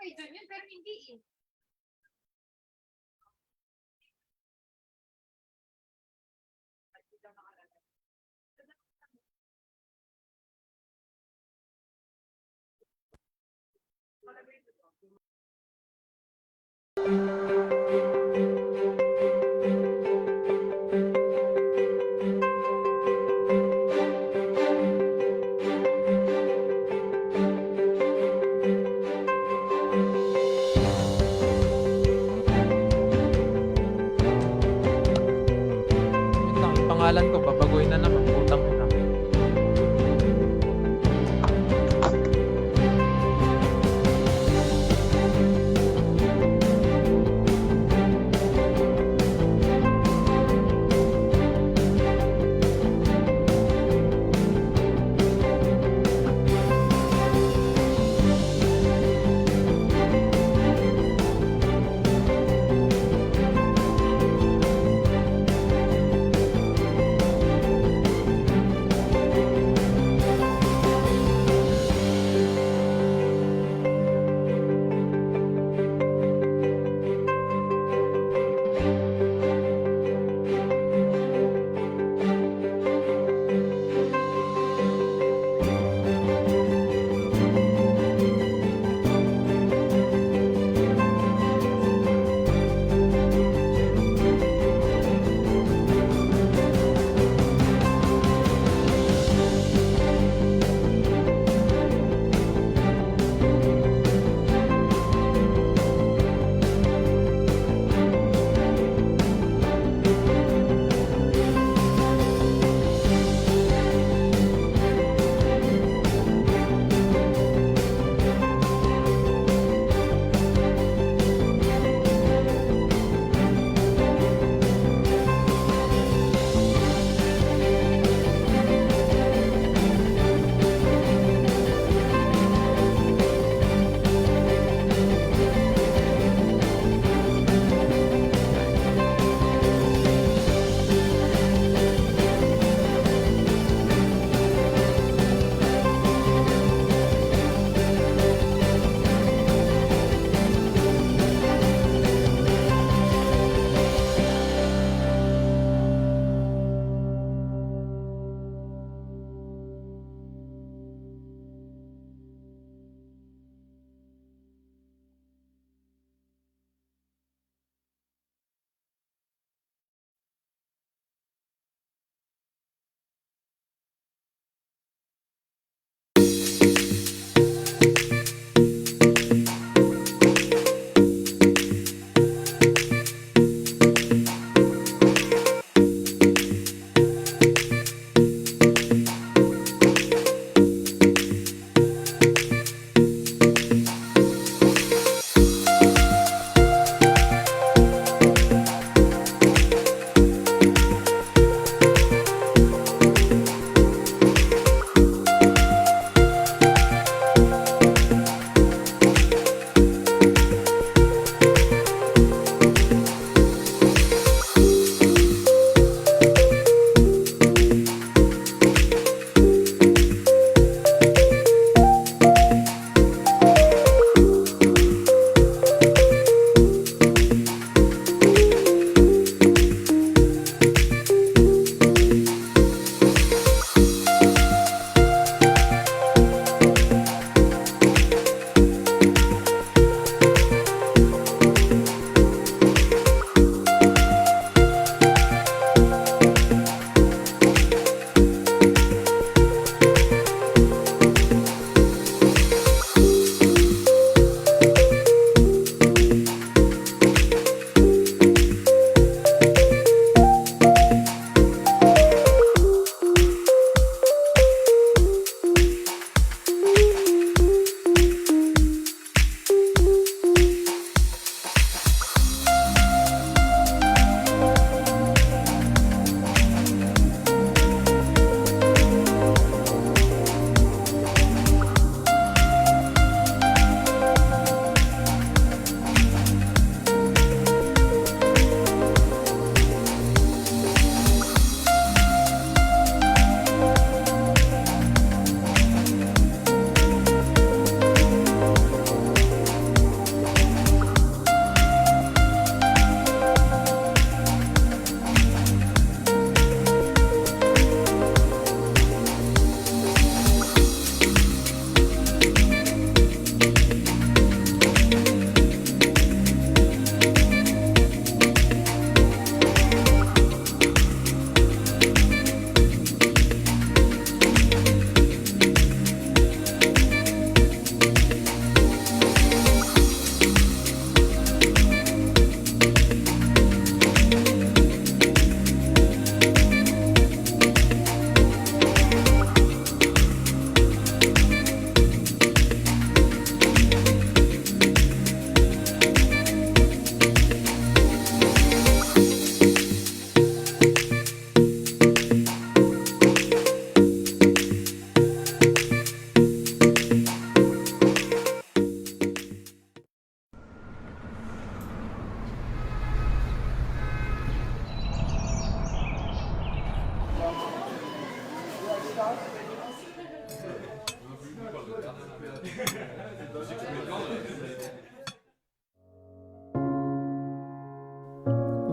kay John yun, pero hindi eh. Wait lang, yung pangalan ko, babaguhin na naman. Putang ina.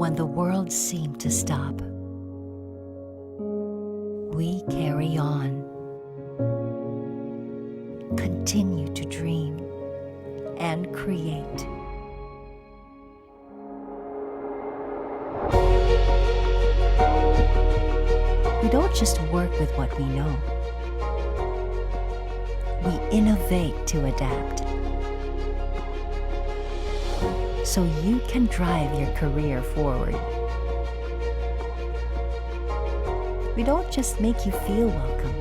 when the world seemed to stop, we carry on, continue to dream and create. We don't just work with what we know. We innovate to adapt, so you can drive your career forward. We don't just make you feel welcome.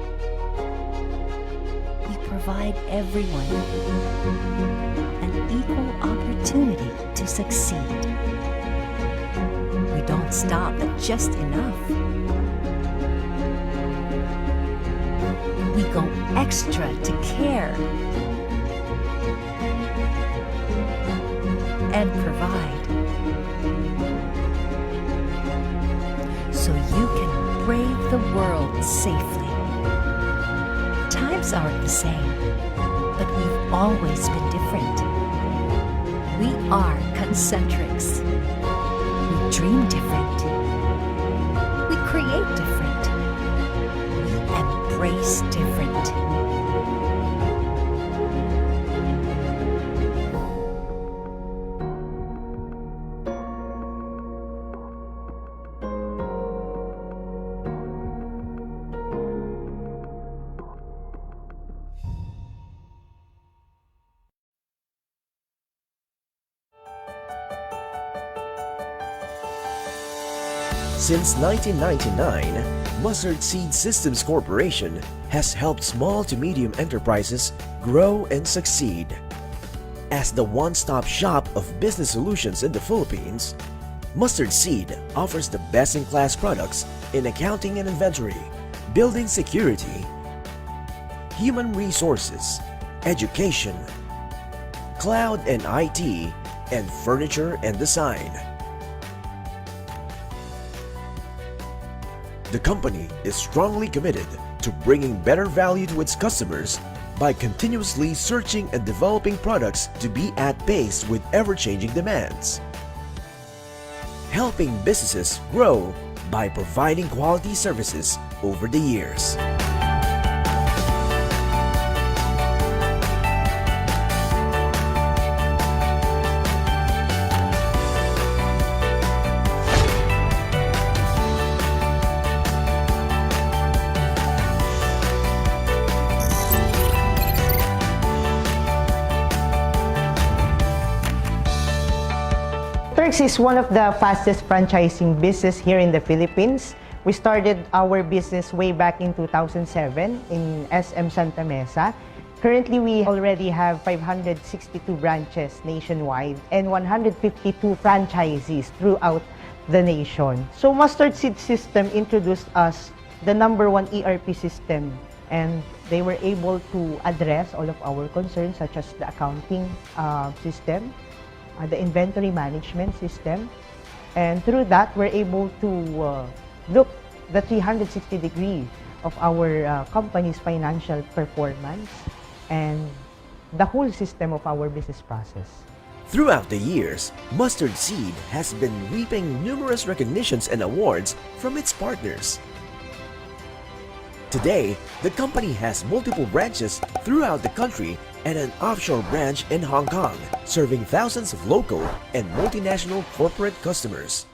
We provide everyone an equal opportunity to succeed. We don't stop at just enough. We go extra to care and provide, so you can brave the world safely. Times aren't the same, but we've always been different. We are concentrics. We dream different. We create different. We embrace different. Since 1999, Mustard Seed Systems Corporation has helped small to medium enterprises grow and succeed. As the one-stop shop of business solutions in the Philippines, Mustard Seed offers the best-in-class products in accounting and inventory, building security, human resources, education, cloud and IT, and furniture and design. The company is strongly committed to bringing better value to its customers by continuously searching and developing products to be at pace with ever-changing demands. Helping businesses grow by providing quality services over the years. Turks is one of the fastest franchising business here in the Philippines. We started our business way back in 2007 in SM Santa Mesa. Currently, we already have 562 branches nationwide and 152 franchisees throughout the nation. So Mustard Seed System introduced us the #1 ERP system, and they were able to address all of our concerns such as the accounting system, the inventory management system, and through that we're able to look the 360 degree of our company's financial performance and the whole system of our business process. Throughout the years, Mustard Seed has been reaping numerous recognitions and awards from its partners. Today, the company has multiple branches throughout the country and an offshore branch in Hong Kong, serving thousands of local and multinational corporate customers.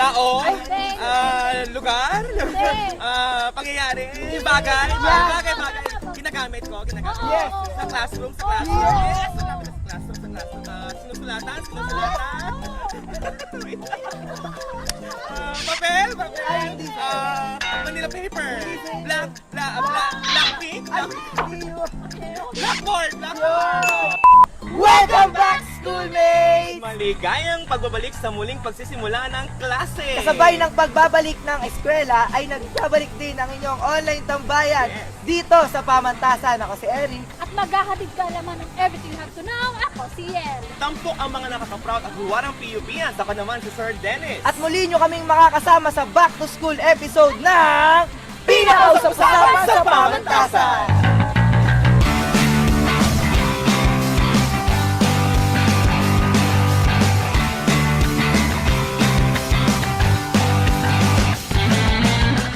Tao? Hindi. Lugar? Pangyayari? Bagay? Bagay. Ginagamit ko? Yes. Sa classroom? Yes! Sa classroom. Sinusulatan? Wait. Papel? Manila paper? Black pink? Blackboard! Welcome back, schoolmates! Maligayang pagbabalik sa muling pagsisimula ng klase! Kasabay ng pagbabalik ng eskwela ay nagbabalik din ang inyong online tambayan dito sa Pamantasan. Ako si Eric. At maghahatid ka alaman ng everything you have to know. Ako si Yel. Tampok ang mga nakaka-proud at huwarang PUP-yan. Ako naman si Sir Dennis. At muli nyo kaming makakasama sa Back to School episode ng Pinakausap-usapan sa Pamantasan!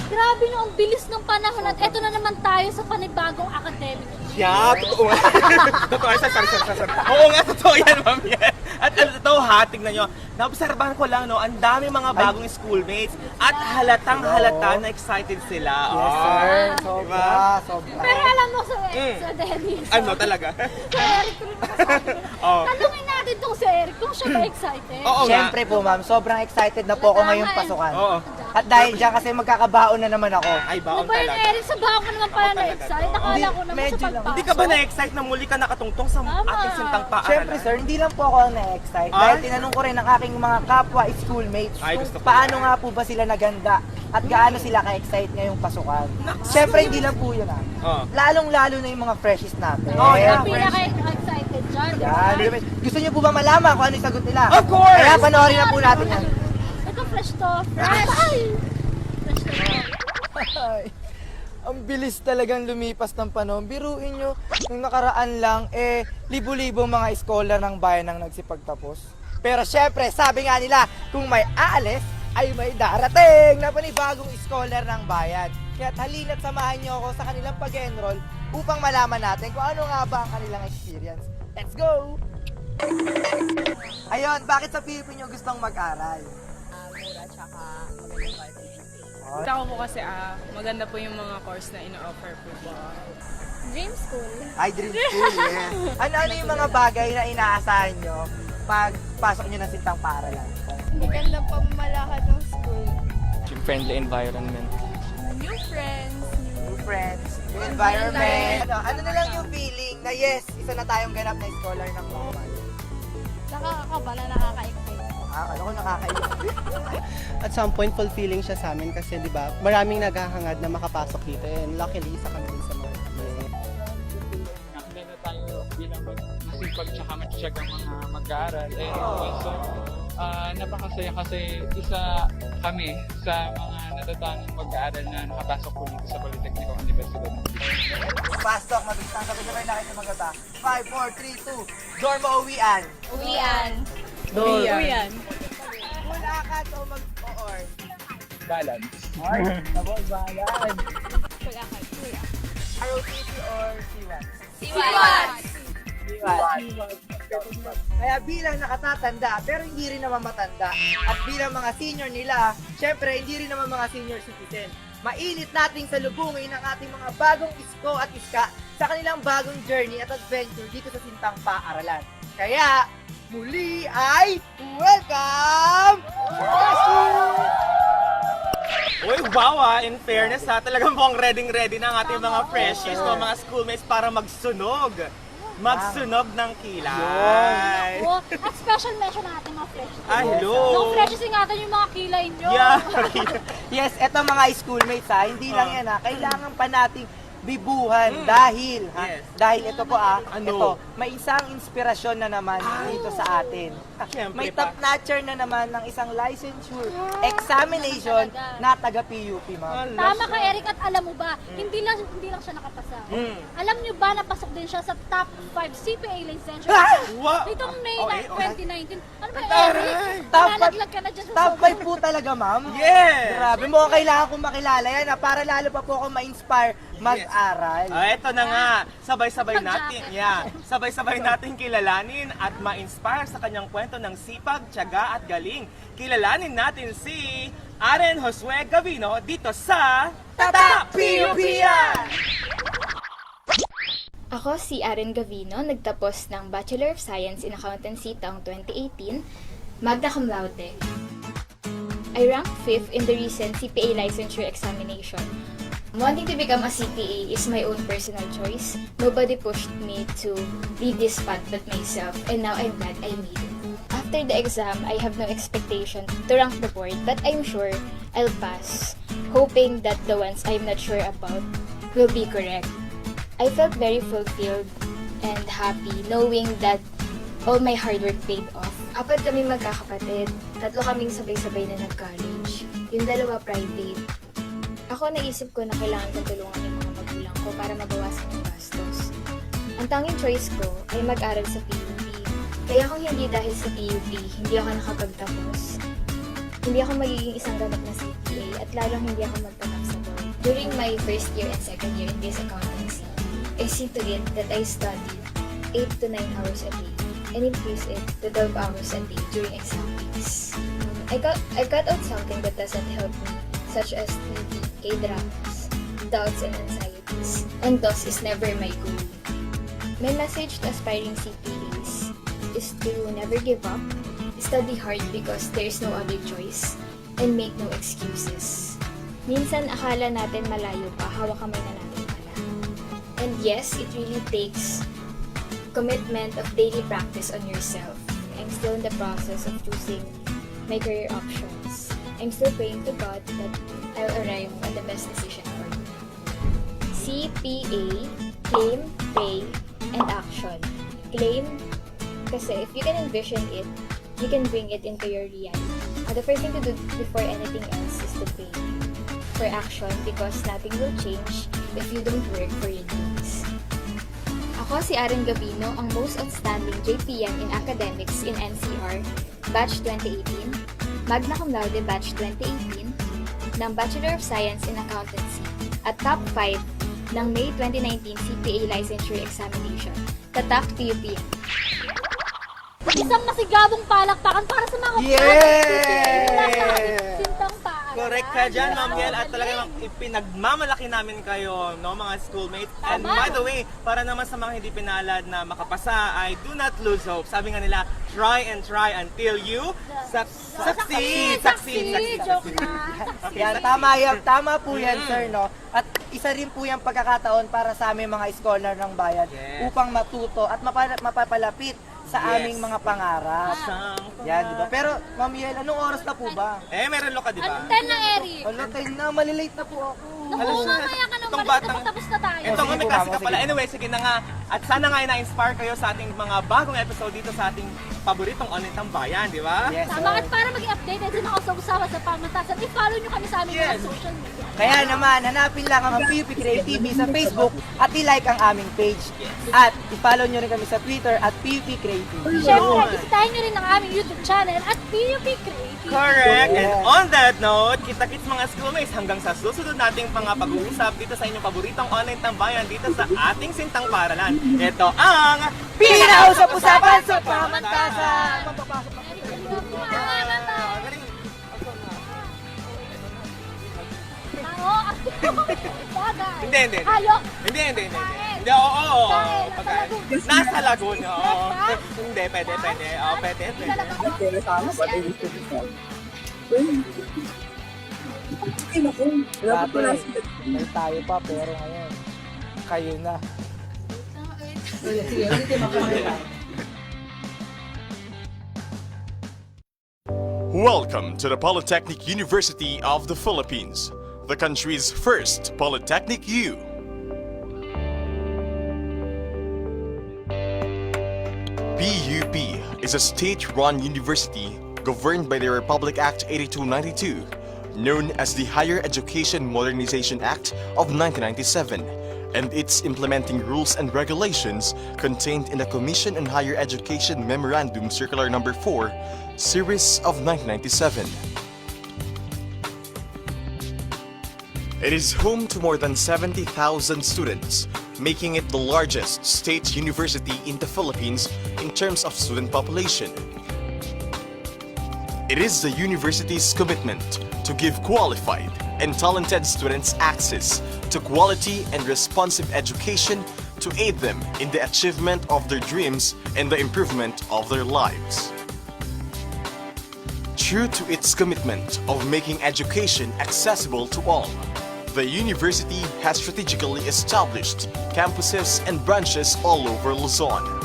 Grabe no, ang bilis ng panahon at eto na naman tayo sa panibagong academic year. Yeah, totoo nga. Totoo nga, sorry. Oo nga, totoo yan, ma'am. Yan. At totoo ha, tignan nyo. Naobserbahan ko lang, no, ang dami mga bagong schoolmates at halatang-halata na excited sila. Yes, sir. Diba? Sobra. Pero alam mo sa Dennis. Ano talaga? Sa Eric ko rin masasabi ko. Oo. Tanungin natin tong si Eric kung siya ba excited. Oo nga. Siyempre po ma'am, sobrang excited na po ako ngayong pasukan. Oo. At dahil dyan kasi magkakabaon na naman ako. Ay, Ano baon ba yun, talaga. Eric? Sa baho ka naman pala Ako talaga na-excite. to. Akala ko naman Medyo sa lang. pagpasok. Hindi ka ba na-excite na muli ka nakatungtong sa Tama. ating sintang paaralan? Siyempre sir, hindi lang po ako ang na-excite. Ay? Dahil tinanong ko rin ang aking mga kapwa schoolmates Ay, kung gusto ko paano yan. nga po ba sila naganda at gaano sila ka-excite ngayong pasukan. Siyempre hindi lang po yun Oo. Lalong-lalo na yung mga freshies natin. Oh, yeah. Ang pinaka-excited dyan. di Yan. ba? Gusto niyo po ba malaman kung ano yung sagot nila? Of course! Kaya panoorin na po natin yan. Ito fresh to. Fresh! Ay! Fresh to. Ay, ang bilis talagang lumipas ng panahon. Biruin nyo, nung nakaraan lang, libo-libong mga scholar ng bayan ang nagsipagtapos. Pero syempre, sabi nga nila, kung may aalis, ay may darating na panibagong scholar ng bayan. Kaya halina't samahan nyo ako sa kanilang pag-enroll upang malaman natin kung ano nga ba ang kanilang experience. Let's go! Ayun, bakit sa Philippines nyo gustong mag-aral? Mura tsaka magandang quality. Ako po kasi maganda po yung mga course na ino-offer po po. Dream school. Ay, dream school, yes. Ano yung mga bagay na inaasahan nyo pag pasok nyo ng sintang paaralan? Maganda pamamalakad ng school. Friendly environment. New friends. New friends, new environment. Ano na lang yung feeling na yes, isa na tayong ganap na scholar ng Bawal? Nakakakaba na nakaka-excite. Ano ko nakakaiyak. At some point, fulfilling siya sa amin kasi, di ba, maraming naghahangad na makapasok dito and luckily, isa kami din sa mga Nakilala tayo bilang masipag tsaka matyagang mga mag-aaral. And also, napakasaya kasi isa kami sa mga natatanong mag-aaral na nakapasok po dito sa Polytechnic of Universidad. Pasok, mabilis ang sabi naman na kayo magata. 5, 4, 3, 2, dorm o uwian? Uwian. Uyan. Ulakad o mag-or? Balance. Ay, sabon, bayan. Kulakad. ROTC or C1? Siwan. Kaya bilang nakatatanda, pero hindi rin naman matanda. At bilang mga senior nila, syempre hindi rin naman mga senior citizen. Mainit nating salubungin ang ating mga bagong isko at iska sa kanilang bagong journey at adventure dito sa Sintang Paaralan. Kaya, muli ay welcome! Uy, wow in fairness ha, talagang mukhang ready na ang ating mga freshies, mga schoolmates para magsunog. Magsunog ng kilay. Oo. At special mention natin mga fresh. Ay, hello. Yung fresh ingatan yung mga kilay nyo. Yeah. Yes, eto mga schoolmates ha, hindi lang yan ha, kailangan pa nating bibuhan dahil dahil ito po Ano? ito, may isang inspirasyon na naman dito sa atin. Siyempre May pa. top-notcher na naman ng isang licensure examination na taga PUP, ma'am. Tama ka, Eric, at alam mo ba, hindi lang siya nakapasa. Alam niyo ba, napasok din siya sa top 5 CPA licensure. Wow. Itong May Okay, 2019. Ano ba, Taray! Eric? Top Nanalaglag ka na dyan sa Top sobrang- 5 po talaga, ma'am. Yes! Grabe mo, kailangan kong makilala yan para lalo pa po ako ma-inspire mag-aral. Eto na nga, sabay-sabay natin, Mag-jacket. sabay-sabay natin kilalanin at ma-inspire sa kanyang kwento ng sipag, tiyaga at galing. Kilalanin natin si Aren Josue Gavino dito sa Tatak PUP-yan! Ako si Aren Gavino, nagtapos ng Bachelor of Science in Accountancy taong 2018, magna cum laude. I ranked 5th in the recent CPA licensure examination. Wanting to become a CPA is my own personal choice. Nobody pushed me to leave this path but myself, and now I'm glad I made it. After the exam, I have no expectation to rank the board, but I'm sure I'll pass, hoping that the ones I'm not sure about will be correct. I felt very fulfilled and happy knowing that all my hard work paid off. Apat kami magkakapatid, 3 kaming sabay-sabay na nag-college, yung 2 private. Ako naisip ko na kailangan kong tulungan yung mga magulang ko para mabawasan yung gastos. Ang tanging choice ko ay mag-aral sa PUP. Kaya kung hindi dahil sa PUP, hindi ako nakapagtapos. Hindi ako magiging isang ganap na CPA at lalong hindi ako magtatap sa board. During my first year and second year in this accountancy, I see to it that I studied 8 to 9 hours a day and increase it to 12 hours a day during exam weeks. I cut out something that doesn't help me, such as TV, K-dramas, doubts and anxieties, and thus is never my goal. My message to aspiring CPAs is to never give up, study hard because there is no other choice, and make no excuses. Minsan akala natin malayo pa, hawak kamay na natin pala. And yes, it really takes commitment of daily practice on yourself. I'm still in the process of choosing my career options. I'm still praying to God that I'll arrive at the best decision for me. CPA, claim, pray, and action. Claim, kasi if you can envision it, you can bring it into your reality. The first thing to do before anything else is to pray for action because nothing will change if you don't work for your dreams. Ako si Aren Gavino, ang most outstanding JPM in academics in NCR, batch 2018, magna cum laude batch 2018, ng Bachelor of Science in Accountancy, at top 5 ng May 2019 CPA licensure examination, Tatak PUP. Isang masigabong palakpakan para sa mga Yeah! Sintang paaral. Correct ka dyan, Ma'am Yel. At talagang ipinagmamalaki namin kayo, no, mga schoolmates. And by the way, para naman sa mga hindi pinalad na makapasa, ay do not lose hope. Sabi nga nila, try and try until you succeed. Joke na. Yan, tama po yan, sir, no? At isa rin po yung pagkakataon para sa aming mga scholar ng bayan upang matuto at mapapalapit sa aming mga pangarap. Yan, di ba? Pero, Ma'am Yel, anong oras na po ba? Meron ka, di ba? 10 na, Eric. Wala, na, malilate na po ako. Naku, mamaya ka nang Itong balik batang- tapos na tayo. Ito nga, may Sige, kasi ka sige. pala. Anyway, sige na nga. At sana nga ay na-inspire kayo sa ating mga bagong episode dito sa ating paboritong online tambayan, di ba? Yes, Tama, sir. at para maging updated sa mga usawa sa pamantasan, i-follow nyo kami sa aming mga social media. Kaya naman, hanapin lang ang PUP Create TV sa Facebook at i-like ang aming page. At i-follow nyo rin kami sa Twitter at PUP Create TV. Siyempre, bisitahin nyo rin ang aming YouTube channel at PUP Creative. Correct! And Yes. on that note, kita-kits mga schoolmates hanggang sa susunod nating mga pag-uusap dito sa inyong paboritong online tambayan dito sa ating Sintang Paaralan. Ito ang Pinausap-usapan sa pamantasan! Bagay. Hindi. Hayok. Hindi. Hindi, oo. Kain. Pagkain. Nasa Laguna, oo. Hindi, pwede. Oo, pwede. May tayo pa, pero ngayon, kayo na. Welcome to the Polytechnic University of the Philippines, the country's first Polytechnic U. PUP is a state-run university governed by the Republic Act 8292, known as the Higher Education Modernization Act of 1997, and its implementing rules and regulations contained in the Commission on Higher Education Memorandum Circular No. 4, Series of 1997. It is home to more than 70,000 students, making it the largest state university in the Philippines in terms of student population. It is the university's commitment to give qualified and talented students access to quality and responsive education to aid them in the achievement of their dreams and the improvement of their lives. True to its commitment of making education accessible to all, the university has strategically established campuses and branches all over Luzon.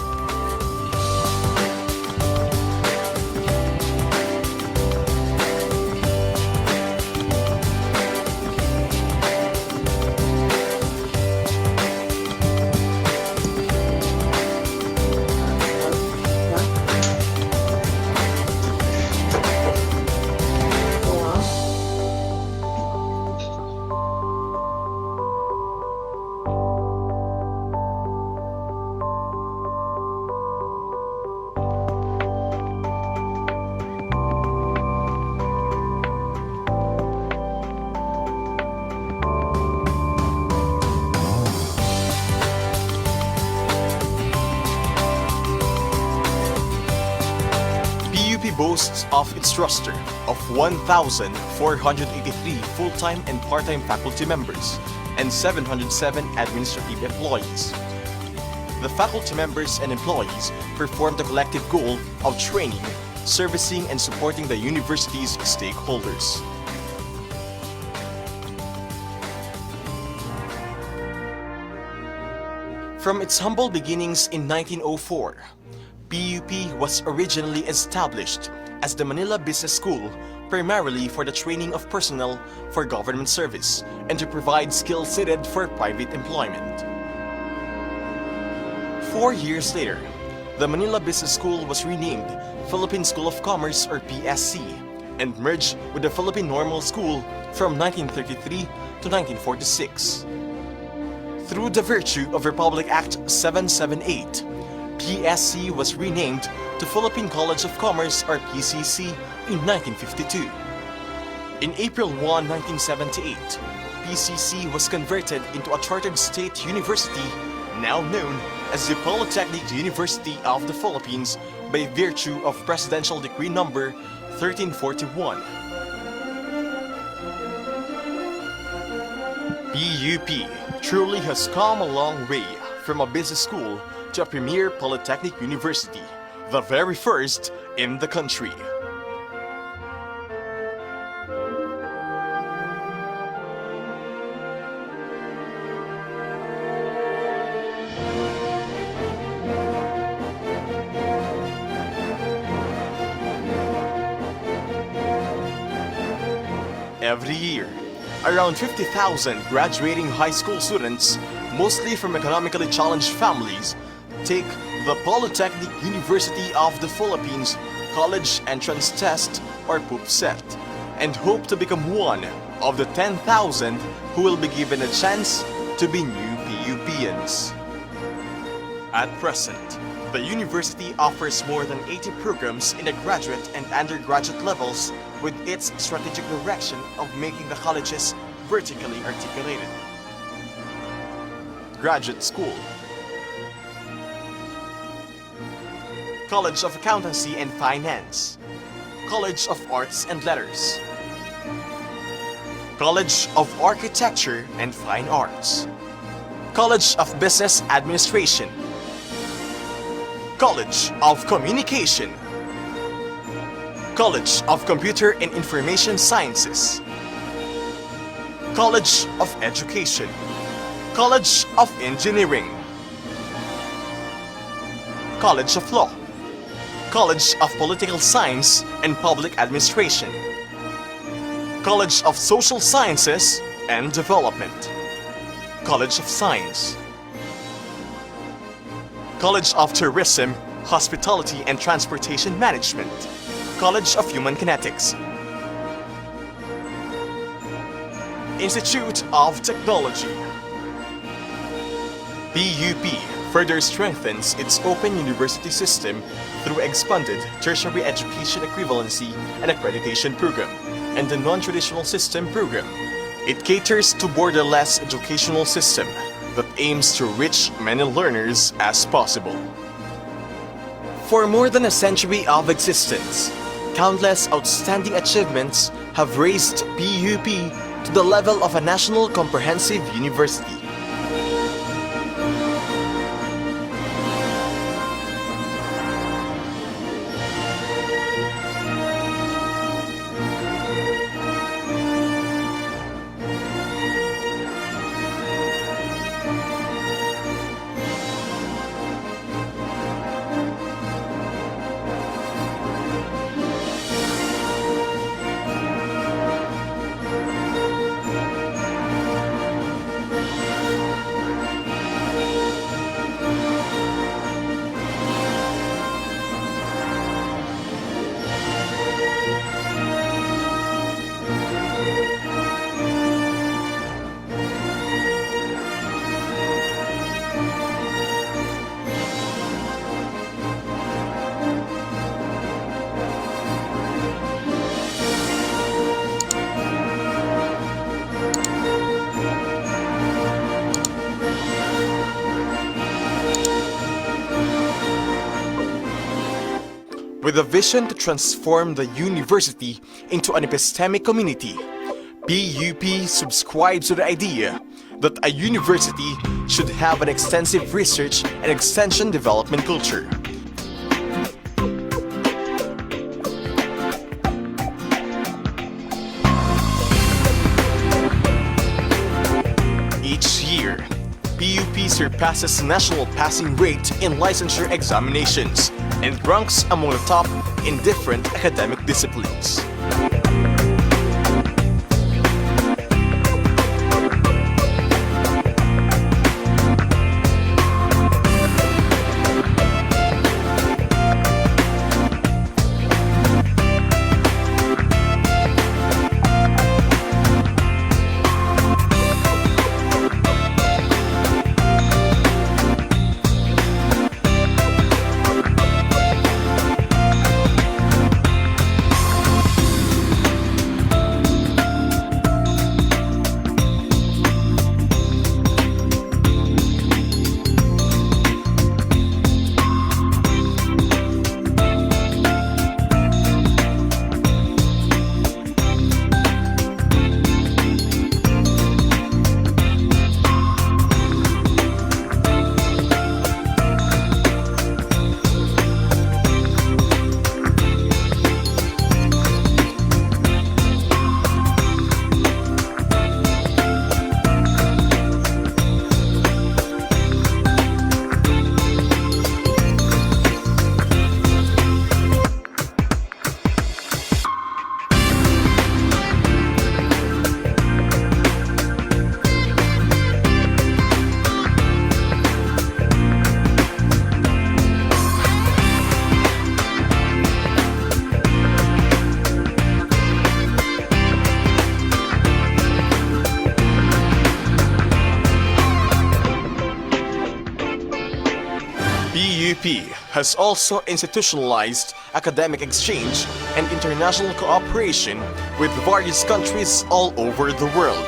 Boasts of its roster of 1,483 full-time and part-time faculty members and 707 administrative employees. The faculty members and employees perform the collective goal of training, servicing, and supporting the university's stakeholders. From its humble beginnings in 1904, PUP was originally established as the Manila Business School primarily for the training of personnel for government service and to provide skills needed for private employment. 4 years later, the Manila Business School was renamed Philippine School of Commerce or PSC and merged with the Philippine Normal School from 1933 to 1946. Through the virtue of Republic Act 778, PSC was renamed to Philippine College of Commerce or PCC in 1952. In April 1, 1978, PCC was converted into a chartered state university now known as the Polytechnic University of the Philippines by virtue of Presidential Decree Number 1341. PUP truly has come a long way from a business school to a premier polytechnic university, the very first in the country. Every year, around 50,000 graduating high school students, mostly from economically challenged families, take the Polytechnic University of the Philippines College Entrance Test or PUPSET and hope to become one of the 10,000 who will be given a chance to be new PUPians. At present, the university offers more than 80 programs in the graduate and undergraduate levels with its strategic direction of making the colleges vertically articulated. Graduate School, College of Accountancy and Finance, College of Arts and Letters, College of Architecture and Fine Arts, College of Business Administration, College of Communication, College of Computer and Information Sciences, College of Education, College of Engineering, College of Law, College of Political Science and Public Administration, College of Social Sciences and Development, College of Science, College of Tourism, Hospitality and Transportation Management, College of Human Kinetics, Institute of Technology. PUP further strengthens its open university system through expanded tertiary education equivalency and accreditation program and the non-traditional system program. It caters to borderless educational system that aims to reach many learners as possible. For more than a century of existence, countless outstanding achievements have raised PUP to the level of a national comprehensive university. With a vision to transform the university into an epistemic community, PUP subscribes to the idea that a university should have an extensive research and extension development culture. Each year, PUP surpasses national passing rate in licensure examinations and ranks among the top in different academic disciplines. PUP has also institutionalized academic exchange and international cooperation with various countries all over the world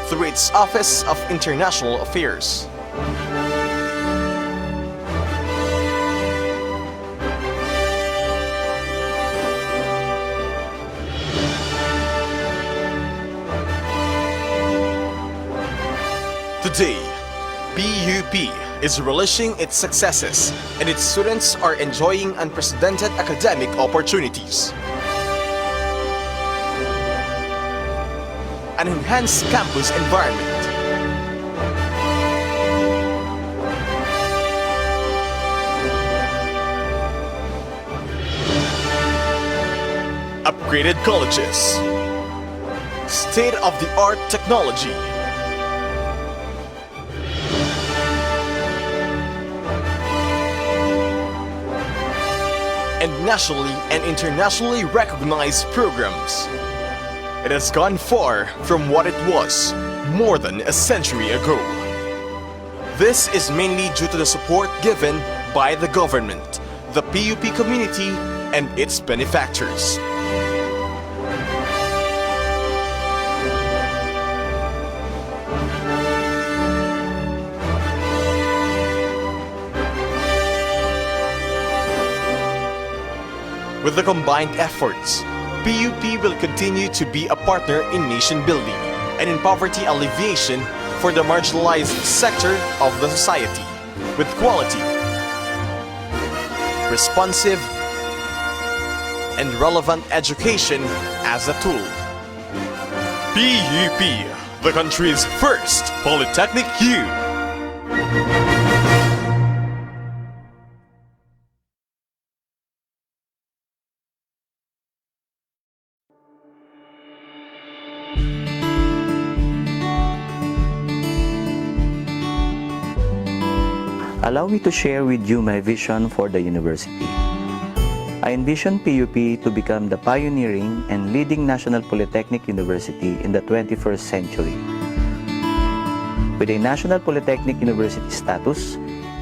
through its Office of International Affairs. Today, PUP is relishing its successes and its students are enjoying unprecedented academic opportunities. An enhanced campus environment, upgraded colleges, state-of-the-art technology, and nationally and internationally recognized programs. It has gone far from what it was more than a century ago. This is mainly due to the support given by the government, the PUP community, and its benefactors. With the combined efforts, PUP will continue to be a partner in nation building and in poverty alleviation for the marginalized sector of the society, with quality, responsive, and relevant education as a tool. PUP, the country's first Polytechnic U. Allow me to share with you my vision for the university. I envision PUP to become the pioneering and leading national polytechnic university in the 21st century. With a national polytechnic university status,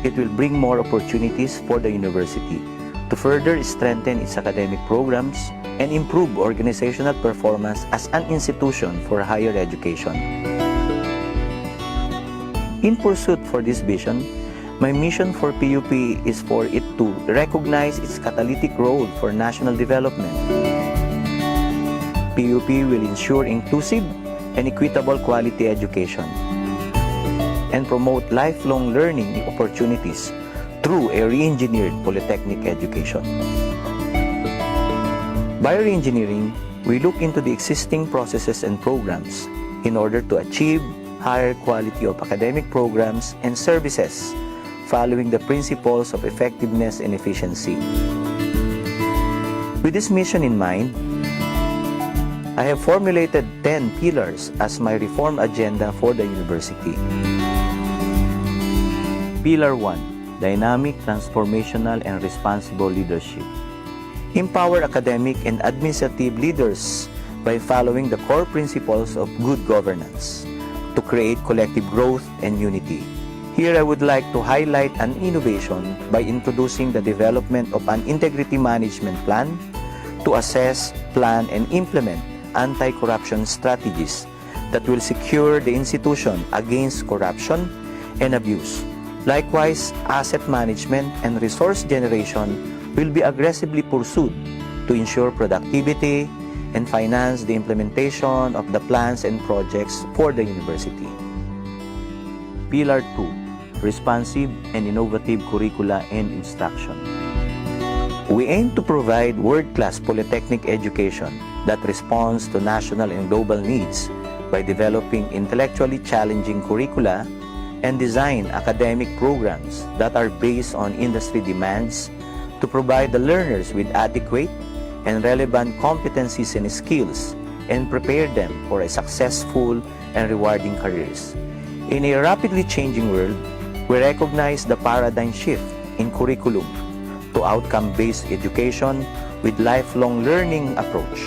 it will bring more opportunities for the university to further strengthen its academic programs and improve organizational performance as an institution for higher education. In pursuit for this vision, my mission for PUP is for it to recognize its catalytic role for national development. PUP will ensure inclusive and equitable quality education and promote lifelong learning opportunities through a re-engineered polytechnic education. By re-engineering, we look into the existing processes and programs in order to achieve higher quality of academic programs and services following the principles of effectiveness and efficiency. With this mission in mind, I have formulated 10 pillars as my reform agenda for the university. Pillar 1, Dynamic, Transformational, and Responsible Leadership. Empower academic and administrative leaders by following the core principles of good governance to create collective growth and unity. Here I would like to highlight an innovation by introducing the development of an integrity management plan to assess, plan, and implement anti-corruption strategies that will secure the institution against corruption and abuse. Likewise, asset management and resource generation will be aggressively pursued to ensure productivity and finance the implementation of the plans and projects for the university. Pillar 2, Responsive and Innovative Curricula and Instruction. We aim to provide world-class polytechnic education that responds to national and global needs by developing intellectually challenging curricula and design academic programs that are based on industry demands to provide the learners with adequate and relevant competencies and skills and prepare them for a successful and rewarding careers. In a rapidly changing world, we recognize the paradigm shift in curriculum to outcome-based education with lifelong learning approach.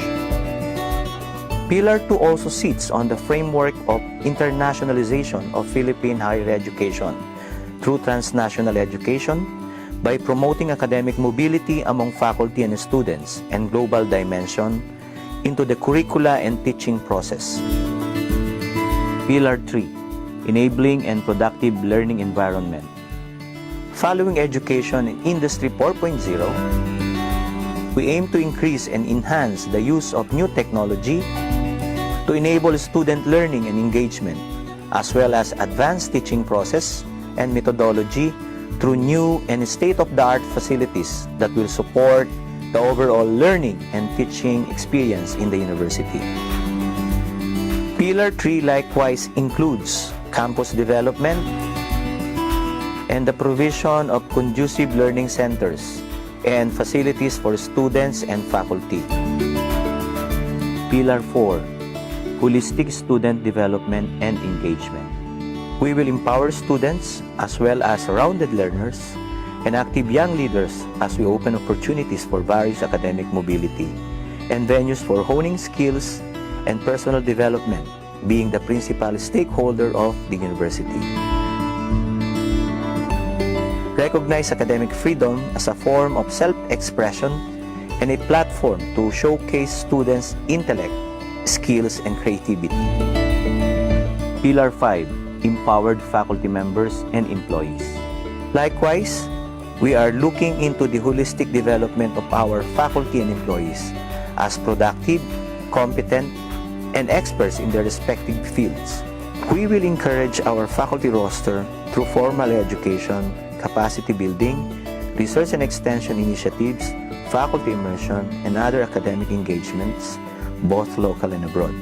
Pillar 2 also sits on the framework of internationalization of Philippine higher education through transnational education by promoting academic mobility among faculty and students and global dimension into the curricula and teaching process. Pillar 3, Enabling and Productive Learning Environment. Following education in Industry 4.0, we aim to increase and enhance the use of new technology to enable student learning and engagement, as well as advanced teaching process and methodology through new and state-of-the-art facilities that will support the overall learning and teaching experience in the university. Pillar 3 likewise includes campus development and the provision of conducive learning centers and facilities for students and faculty. Pillar 4, Holistic Student Development and Engagement. We will empower students as well as rounded learners and active young leaders as we open opportunities for various academic mobility and venues for honing skills and personal development, being the principal stakeholder of the university. Recognize academic freedom as a form of self-expression and a platform to showcase students' intellect, skills, and creativity. Pillar 5, Empowered Faculty Members and Employees. Likewise, we are looking into the holistic development of our faculty and employees as productive, competent, and experts in their respective fields. We will encourage our faculty roster through formal education, capacity building, research and extension initiatives, faculty immersion, and other academic engagements, both local and abroad.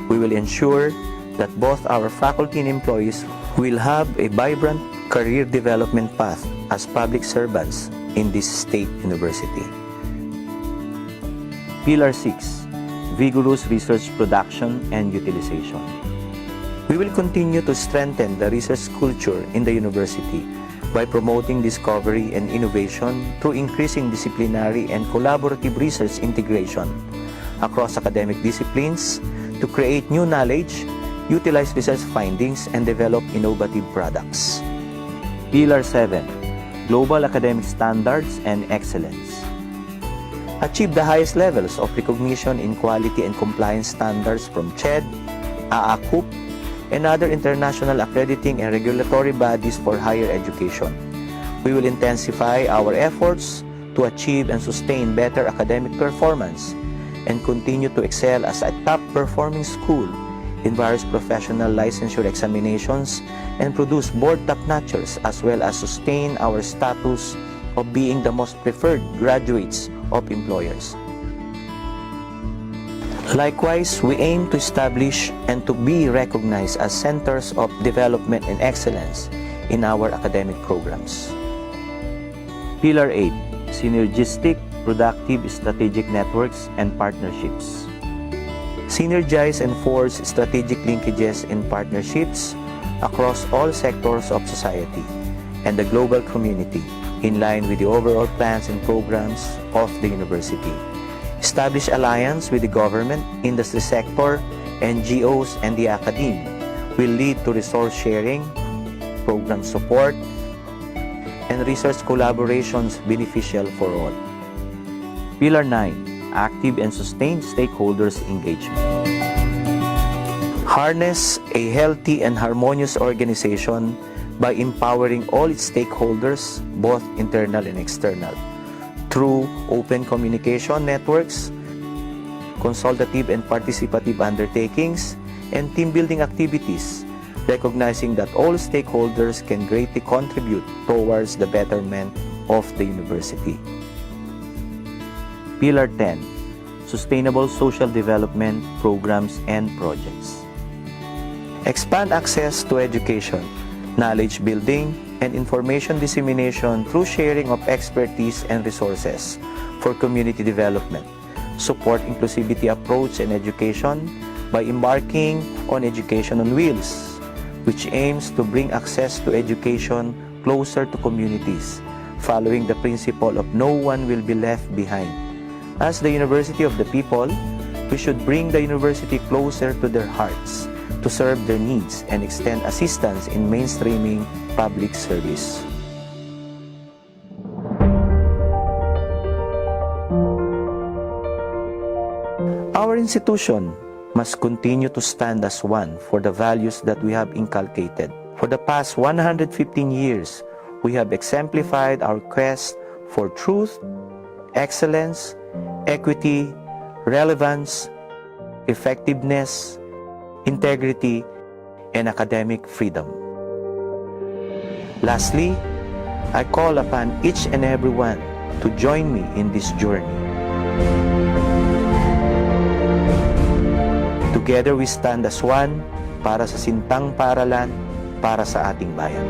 We will ensure that both our faculty and employees will have a vibrant career development path as public servants in this state university. Pillar 6. Vigorous research production and utilization. We will continue to strengthen the research culture in the university by promoting discovery and innovation through increasing disciplinary and collaborative research integration across academic disciplines to create new knowledge, utilize research findings, and develop innovative products. Pillar 7. Global academic standards and excellence. Achieve the highest levels of recognition in quality and compliance standards from CHED, AACUP, and other international accrediting and regulatory bodies for higher education. We will intensify our efforts to achieve and sustain better academic performance and continue to excel as a top-performing school in various professional licensure examinations and produce board top-notchers as well as sustain our status of being the most preferred graduates of employers. Likewise, we aim to establish and to be recognized as centers of development and excellence in our academic programs. Pillar 8. Synergistic, productive strategic networks and partnerships. Synergize and forge strategic linkages and partnerships across all sectors of society and the global community in line with the overall plans and programs of the university. Establish alliance with the government, industry sector, NGOs, and the academe will lead to resource sharing, program support, and research collaborations beneficial for all. Pillar 9. Active and sustained stakeholders engagement. Harness a healthy and harmonious organization by empowering all its stakeholders, both internal and external, through open communication networks, consultative and participative undertakings, and team-building activities, recognizing that all stakeholders can greatly contribute towards the betterment of the university. Pillar 10. Sustainable social development programs and projects. Expand access to education, knowledge building, and information dissemination through sharing of expertise and resources for community development. Support inclusivity approach in education by embarking on Education on Wheels, which aims to bring access to education closer to communities, following the principle of no one will be left behind. As the University of the People, we should bring the university closer to their hearts to serve their needs and extend assistance in mainstreaming public service. Our institution must continue to stand as one for the values that we have inculcated. For the past 115 years, we have exemplified our quest for truth, excellence, equity, relevance, effectiveness, integrity, and academic freedom. Lastly, I call upon each and everyone to join me in this journey. Together we stand as one para sa sintang paaralan para sa ating bayan.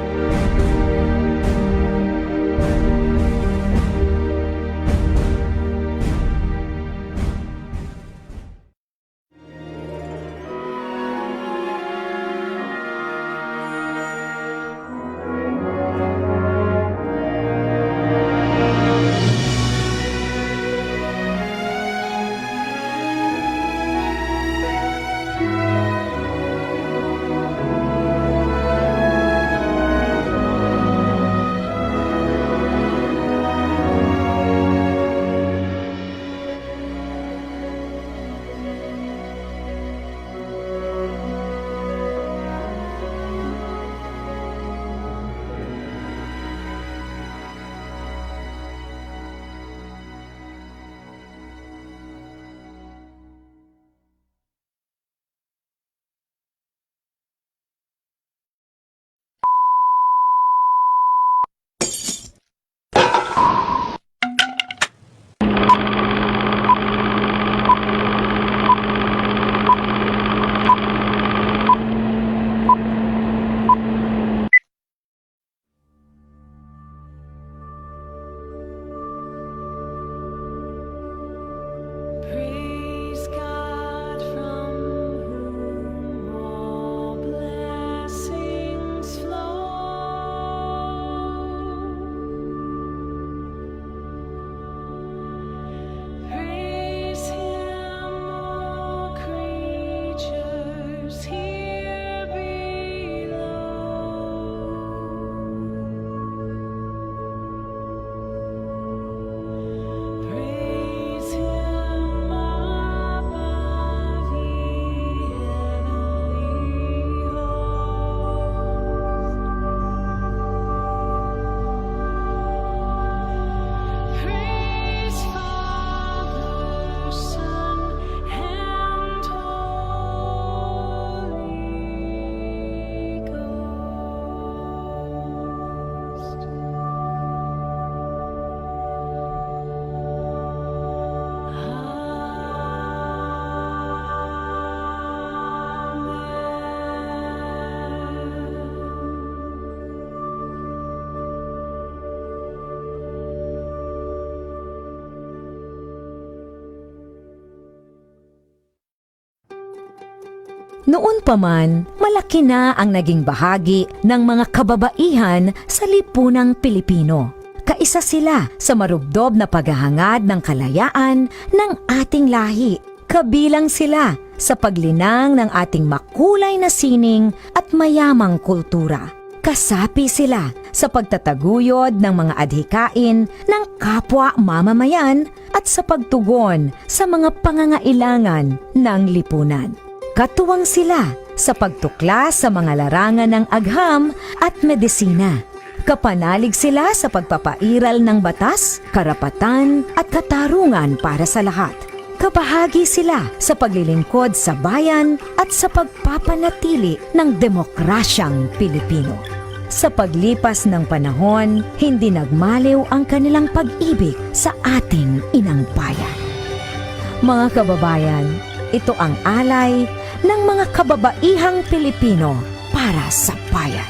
Noon pa man, malaki na ang naging bahagi ng mga kababaihan sa lipunang Pilipino. Kaisa sila sa marubdob na paghahangad ng kalayaan ng ating lahi. Kabilang sila sa paglinang ng ating makulay na sining at mayamang kultura. Kasapi sila sa pagtataguyod ng mga adhikain ng kapwa mamamayan at sa pagtugon sa mga pangangailangan ng lipunan. Katuwang sila sa pagtuklas sa mga larangan ng agham at medisina. Kapanalig sila sa pagpapairal ng batas, karapatan at katarungan para sa lahat. Kabahagi sila sa paglilingkod sa bayan at sa pagpapanatili ng demokrasyang Pilipino. Sa paglipas ng panahon, hindi nagmaliw ang kanilang pag-ibig sa ating inang bayan. Mga kababayan, ito ang alay ng mga kababaihang Pilipino para sa bayan.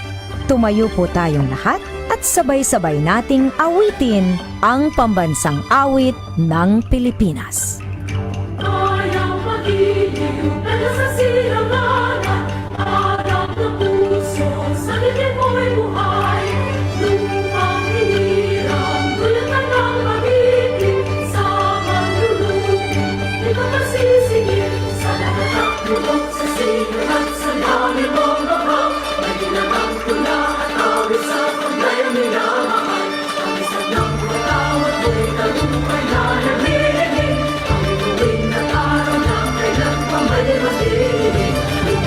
Tumayo po tayong lahat at sabay-sabay nating awitin ang pambansang awit ng Pilipinas. Ayaw magiliw, pero sa silanganan, harap ng puso, sa lilim mo'y buhay. Lupang hinirang, gulatan ng magiging, sa manlulupin, di ka masisingil. Sa lahat ng tulog, sa silang at sa dami mong babang, may ginamang tula at awit sa paglayang minamahal. Ang isang ng patawad mo'y talumpay na nagiging,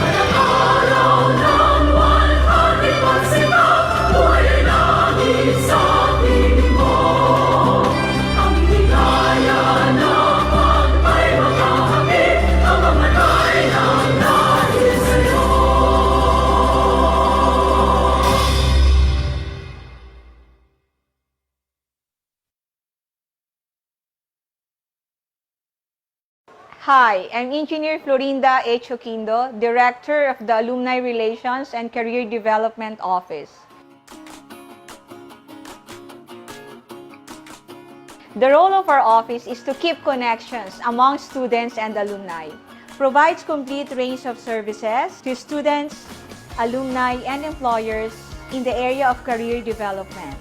parang araw ng walhati pagsigaw, buhay ay langit sa piling mo. Ang higaya na pagpay makahamit, ang mamatay ng dahil sa'yo. Hi, I'm Engineer Florinda H. Oquindo, Director of the Alumni Relations and Career Development Office. The role of our office is to keep connections among students and alumni, provides complete range of services to students, alumni, and employers in the area of career development,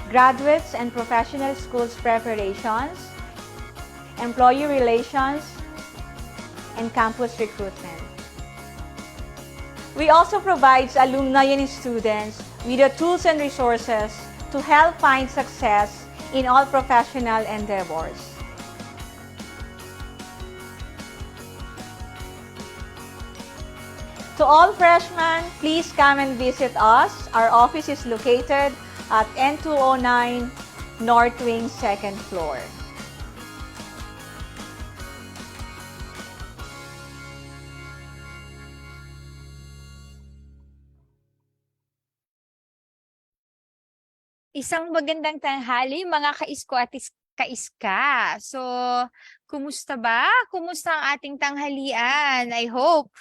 graduates and professional schools preparations, employee relations, and campus recruitment. We also provide alumni and students with the tools and resources to help find success in all professional endeavors. To all freshmen, please come and visit us. Our office is located at N209 North Wing 2nd floor. Isang magandang tanghali mga kaisko at kaiska. So, kumusta ba? Kumusta ang ating tanghalian? I hope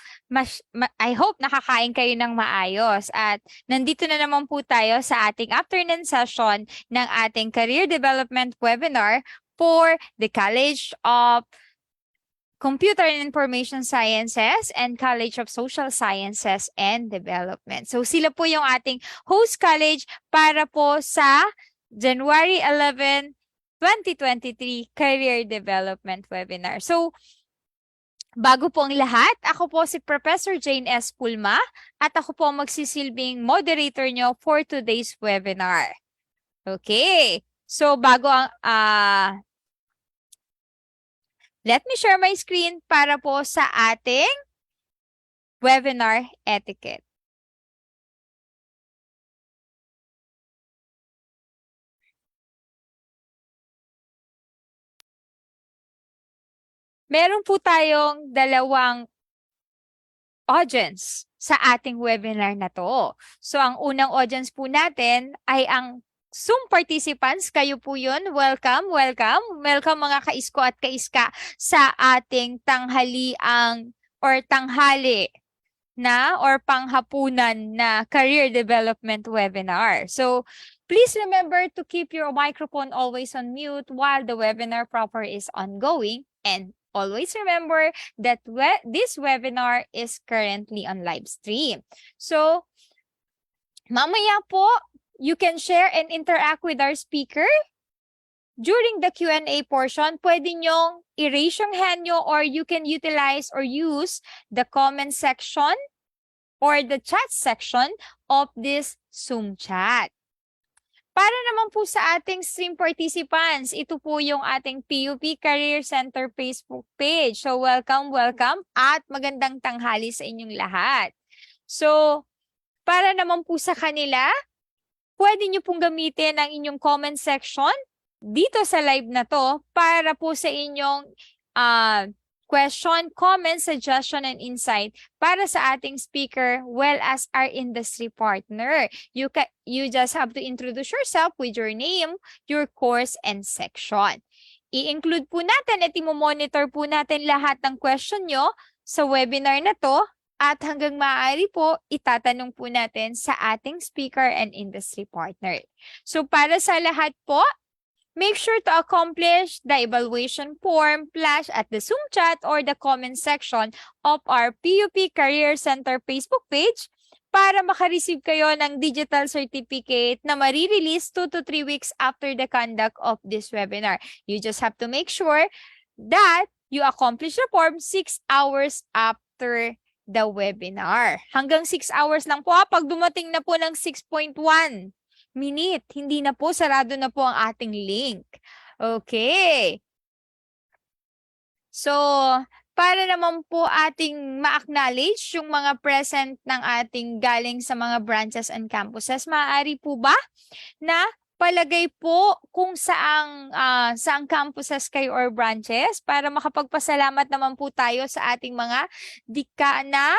nakakain kayo ng maayos. At nandito na naman po tayo sa ating afternoon session ng ating Career Development Webinar for the College of Computer and Information Sciences and College of Social Sciences and Development. So sila po yung ating host college para po sa January 11, 2023 Career Development Webinar. So bago po ang lahat, ako po si Professor Jane S. Pulma at ako po magsisilbing moderator nyo for today's webinar. Okay. So bago ang let me share my screen para po sa ating webinar etiquette. Meron po tayong dalawang audience sa ating webinar na to. So, ang unang audience po natin ay ang Zoom participants, kayo po yun. Welcome, welcome. Welcome mga kaisko at kaiska sa ating tanghaliang or tanghali na or panghapunan na career development webinar. So, please remember to keep your microphone always on mute while the webinar proper is ongoing. And always remember that this webinar is currently on live stream. So, mamaya po, you can share and interact with our speaker. During the Q&A portion, pwede nyong i-raise yung hand nyo or you can utilize or use the comment section or the chat section of this Zoom chat. Para naman po sa ating stream participants, ito po yung ating PUP Career Center Facebook page. So welcome at magandang tanghali sa inyong lahat. So para naman po sa kanila, pwede nyo pong gamitin ang inyong comment section dito sa live na to para po sa inyong question, comment, suggestion, and insight para sa ating speaker well as our industry partner. You just have to introduce yourself with your name, your course, and section. I-include po natin at i-monitor po natin lahat ng question nyo sa webinar na to at hanggang maaari po, itatanong po natin sa ating speaker and industry partner. So para sa lahat po, make sure to accomplish the evaluation form flash at the Zoom chat or the comment section of our PUP Career Center Facebook page para makareceive kayo ng digital certificate na marirelease 2 to 3 weeks after the conduct of this webinar. You just have to make sure that you accomplish the form 6 hours after the webinar. Hanggang 6 hours lang po. Pag dumating na po ng 6.1 minute, hindi na po, sarado na po ang ating link. Okay. So, para naman po ating ma-acknowledge yung mga present ng ating galing sa mga branches and campuses, maaari po ba na palagay po kung saang campuses kayo or branches para makapagpasalamat naman po tayo sa ating mga dekana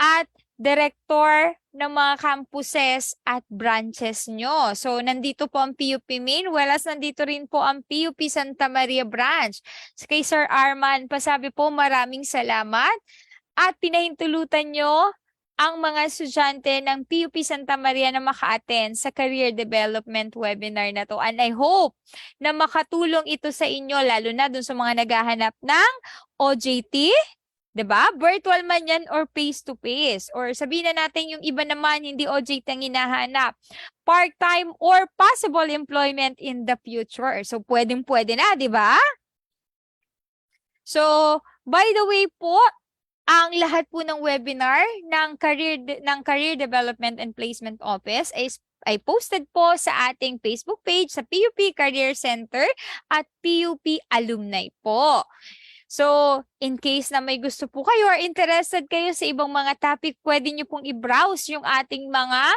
at director ng mga campuses at branches nyo. So, nandito po ang PUP Main, as nandito rin po ang PUP Santa Maria Branch. So, kay Sir Arman, pasabi po maraming salamat at pinahintulutan nyo ang mga estudyante ng PUP Santa Maria na maka-attend sa Career Development Webinar na to. And I hope na makatulong ito sa inyo, lalo na dun sa mga naghahanap ng OJT, diba? Virtual man yan or face-to-face. Or sabihin na natin yung iba naman, hindi OJT ang hinahanap. Part-time or possible employment in the future. So, pwedeng-pwede na, diba? So, by the way po, ang lahat po ng webinar ng Career Development and Placement Office ay posted po sa ating Facebook page sa PUP Career Center at PUP Alumni po. So, in case na may gusto po kayo or interested kayo sa ibang mga topic, pwede nyo pong i-browse yung ating mga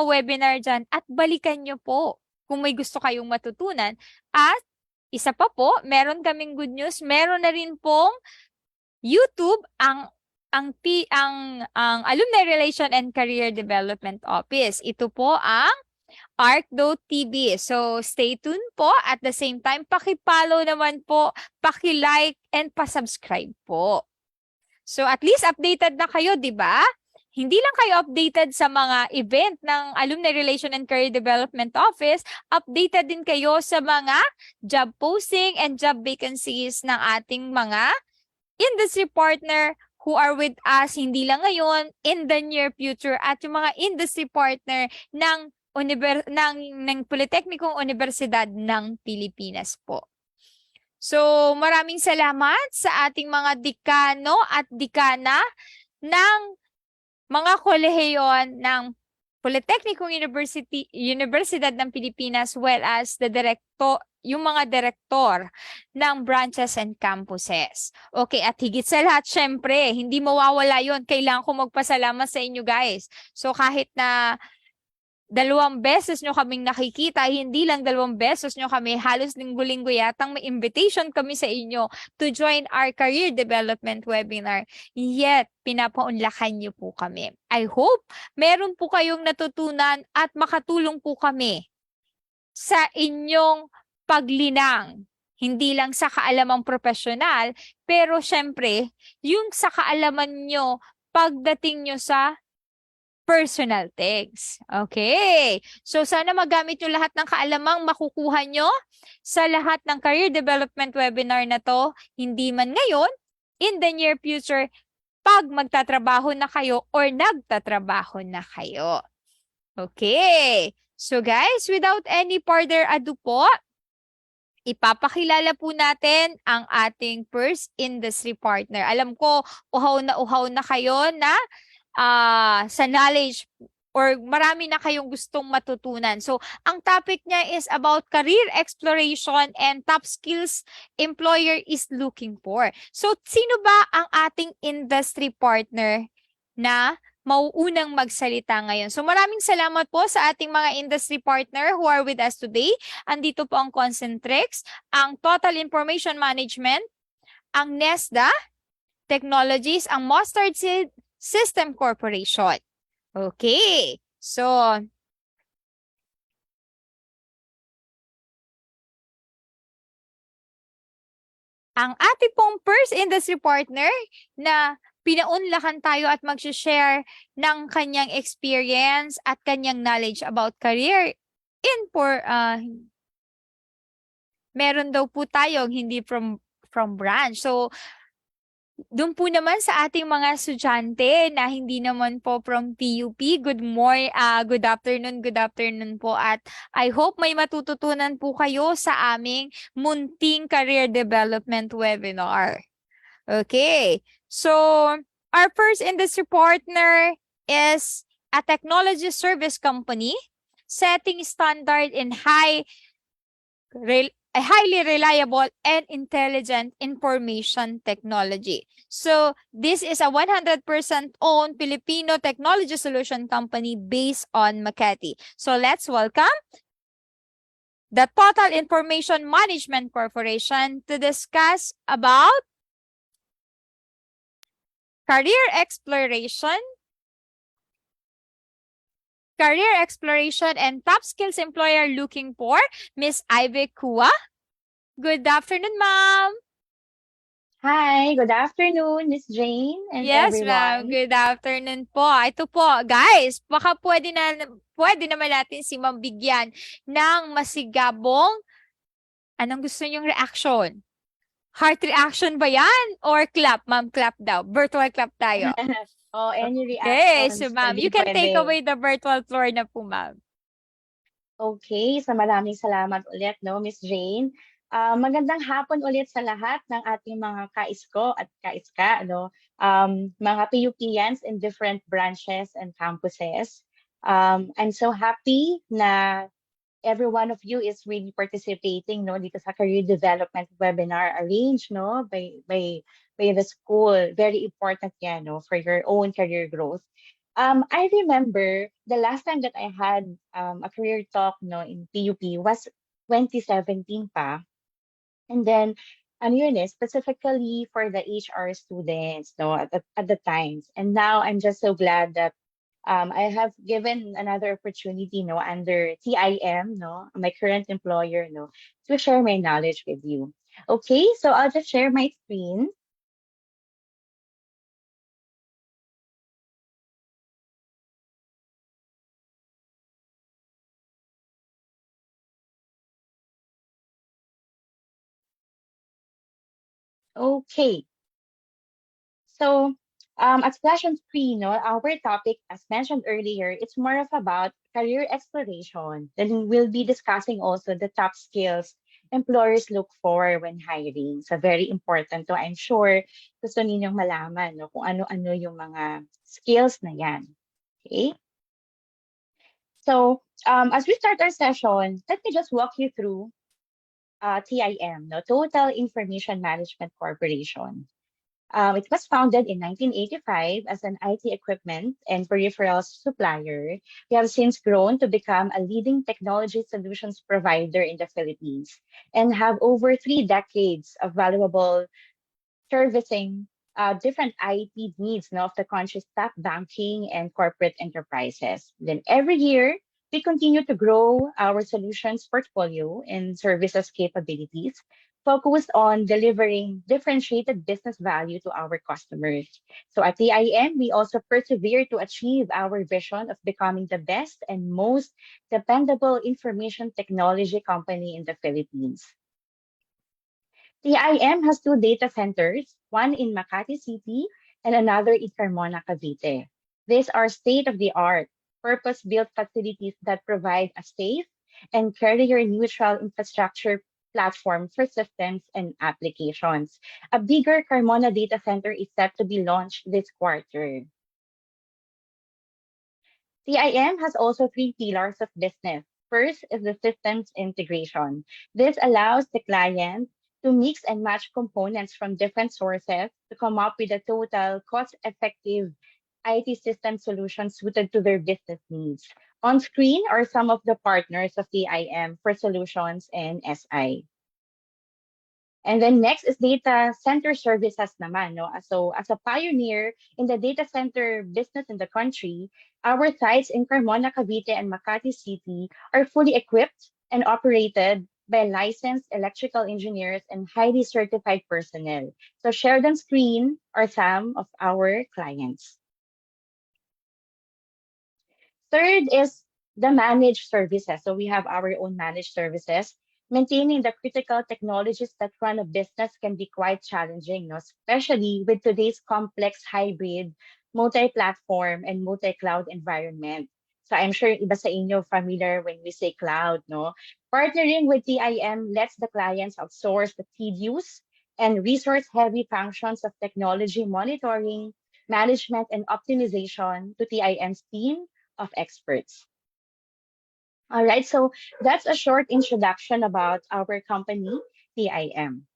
webinar dyan at balikan nyo po kung may gusto kayong matutunan. At isa pa po, meron kaming good news, meron na rin pong YouTube ang Alumni Relation and Career Development Office. Ito po ang ARC.TV. So, stay tuned po. At the same time, paki-follow naman po, paki-like, and pa-subscribe po. So, at least updated na kayo, di ba? Hindi lang kayo updated sa mga event ng Alumni Relation and Career Development Office, updated din kayo sa mga job posting and job vacancies ng ating mga industry partner who are with us, hindi lang ngayon, in the near future, at yung mga industry partner ng Politeknikong Universidad ng Pilipinas po. So, maraming salamat sa ating mga dekano at dekana ng mga kolehiyon ng Politeknikong Universidad ng Pilipinas as yung mga direktor ng branches and campuses. Okay, at higit sa lahat, syempre, hindi mawawala yon. Kailangan ko magpasalamat sa inyo guys. So, kahit na 2 beses nyo kaming nakikita, hindi lang 2 beses nyo kami, halos linggo-linggo yatang may invitation kami sa inyo to join our career development webinar. Yet, pinapaunlakan nyo po kami. I hope meron po kayong natutunan at makatulong po kami sa inyong paglinang. Hindi lang sa kaalamang profesional, pero syempre, yung sa kaalaman nyo pagdating nyo sa personal things. Okay. So sana magamit nyo lahat ng kaalamang makukuha nyo sa lahat ng career development webinar na to, hindi man ngayon, in the near future, pag magtatrabaho na kayo or nagtatrabaho na kayo. Okay. So guys, without any further ado po, ipapakilala po natin ang ating first industry partner. Alam ko, uhaw na kayo na sa knowledge or marami na kayong gustong matutunan. So, ang topic niya is about career exploration and top skills employer is looking for. So, sino ba ang ating industry partner na mauunang magsalita ngayon? So, maraming salamat po sa ating mga industry partner who are with us today. Andito po ang Concentrix, ang Total Information Management, ang NESDA Technologies, ang Mustard Seed System Corporation. Okay. So, ang ating pong first industry partner na pinaunlakan tayo at mag-share ng kanyang experience at kanyang knowledge about career meron daw po tayong hindi from branch. So, doon po naman sa ating mga estudyante na hindi naman po from PUP, good afternoon po at I hope may matututunan po kayo sa aming munting career development webinar. Okay, so our first industry partner is a technology service company setting standard in highly reliable and intelligent information technology. So, this is a 100% owned Filipino technology solution company based on Makati. So, let's welcome the Total Information Management Corporation to discuss about career exploration and top skills employer looking for, Miss Ivy Kua. Good afternoon, ma'am. Hi, good afternoon, Miss Jane and Yes, everyone. ma'am. Good afternoon po. Ito po, guys, baka pwede naman natin si ma'am bigyan ng masigabong, anong gusto niyong reaction? Heart reaction ba yan? Or clap? Ma'am, clap daw. Virtual clap tayo. Oh, any Okay, reactions? so ma'am, you can take away the virtual floor na po, ma'am. Okay, so maraming salamat ulit, no, Miss Jane. Magandang hapon ulit sa lahat ng ating mga kaisko at kaiska, no? Mga PUPians in different branches and campuses. I'm so happy na every one of you is really participating, no, dito sa career development webinar arranged, no, by the school. Very important yan, no, for your own career growth. I remember the last time that I had a career talk, no, in PUP was 2017 pa. And then, ano yun specifically for the HR students, no, at the times. And now I'm just so glad that I have given another opportunity, no, under TIM, no, my current employer, no, to share my knowledge with you. Okay, so I'll just share my screen. Okay. So, at Session 3, no, our topic, as mentioned earlier, it's more of about career exploration. Then we'll be discussing also the top skills employers look for when hiring. So, very important to. I'm sure gusto ninyong malaman, no, kung ano-ano yung mga skills na yan. Okay? So, as we start our session, let me just walk you through TIM, no, Total Information Management Corporation. It was founded in 1985 as an IT equipment and peripherals supplier. We have since grown to become a leading technology solutions provider in the Philippines and have over 3 decades of valuable servicing different IT needs, of the country's top banking and corporate enterprises. Then every year, we continue to grow our solutions portfolio and services capabilities focused on delivering differentiated business value to our customers. So at TIM, we also persevere to achieve our vision of becoming the best and most dependable information technology company in the Philippines. TIM has two data centers, one in Makati City and another in Carmona, Cavite. These are state-of-the-art, purpose-built facilities that provide a safe and carrier-neutral infrastructure platform for systems and applications. A bigger Carmona data center is set to be launched this quarter. TIM has also three pillars of business. First is the systems integration. This allows the client to mix and match components from different sources to come up with a total cost-effective IT system solution suited to their business needs. On screen are some of the partners of TIM for solutions and SI. And then next is data center services naman. No? So as a pioneer in the data center business in the country, our sites in Carmona, Cavite, and Makati City are fully equipped and operated by licensed electrical engineers and highly certified personnel. So shared on screen are some of our clients. Third is the managed services. So we have our own managed services. Maintaining the critical technologies that run a business can be quite challenging, no? Especially with today's complex hybrid, multi-platform, and multi-cloud environment. So I'm sure iba sa inyo familiar when we say cloud, no? Partnering with TIM lets the clients outsource the tedious and resource-heavy functions of technology monitoring, management, and optimization to TIM's team of experts. All right, so that's a short introduction about our company, TIM.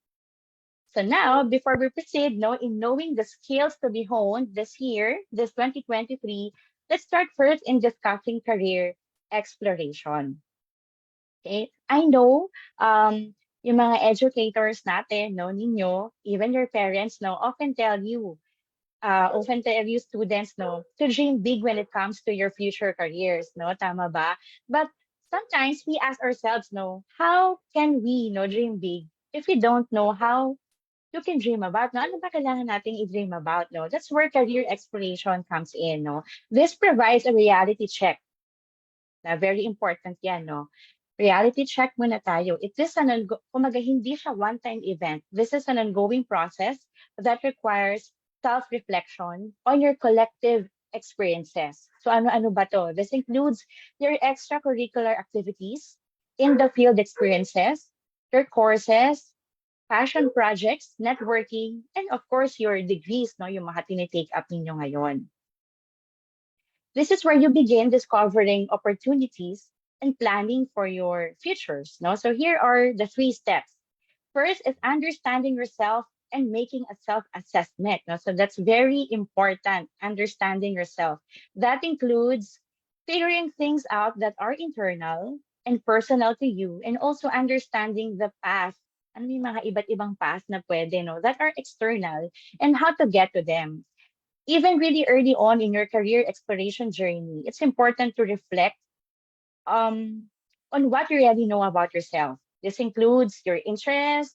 So now, before we proceed, in knowing the skills to be honed this year, this 2023, let's start first in discussing career exploration. Okay, I know yung mga educators natin, ninyo, even your parents, often tell you students, to dream big when it comes to your future careers, tama ba? But sometimes we ask ourselves, how can we, dream big if we don't know how you can dream about, ano ba kailangan nating i-dream about, That's where career exploration comes in, This provides a reality check. Na very important yan, Reality check muna tayo. It is kumaga, hindi siya one-time event. This is an ongoing process that requires self-reflection on your collective experiences. So ano ba to? This includes your extracurricular activities, in the field experiences, your courses, passion projects, networking, and of course your degrees, yung mga tinitake up ninyo ngayon. This is where you begin discovering opportunities and planning for your futures. So here are the 3 steps. First is understanding yourself and making a self-assessment. So that's very important, understanding yourself. That includes figuring things out that are internal and personal to you, and also understanding the path. Ano yung mga iba't ibang path na pwede, that are external, and how to get to them. Even really early on in your career exploration journey, it's important to reflect on what you already know about yourself. This includes your interests,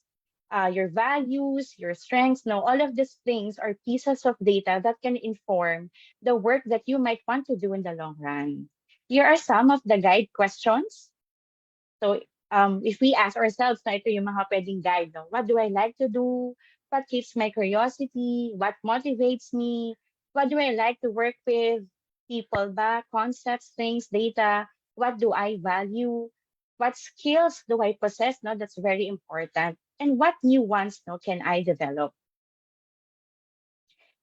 your values, your strengths. All of these things are pieces of data that can inform the work that you might want to do in the long run. Here are some of the guide questions. So if we ask ourselves, ito yung mga pwedeng guide, what do I like to do? What keeps my curiosity? What motivates me? What do I like to work with? People ba? Concepts, things, data. What do I value? What skills do I possess? That's very important. And what new ones can I develop?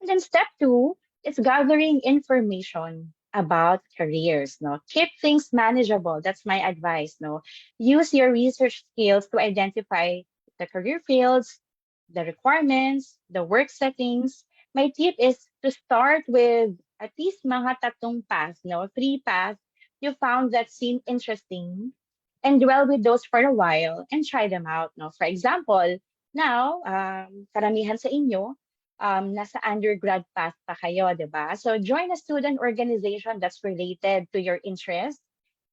And then step 2 is gathering information about careers. Keep things manageable. That's my advice. Use your research skills to identify the career fields, the requirements, the work settings. My tip is to start with at least mga 3 paths, 3 paths you found that seem interesting, and dwell with those for a while and try them out. For example, now, karamihan sa inyo, nasa undergrad path pa kayo, di ba? So join a student organization that's related to your interests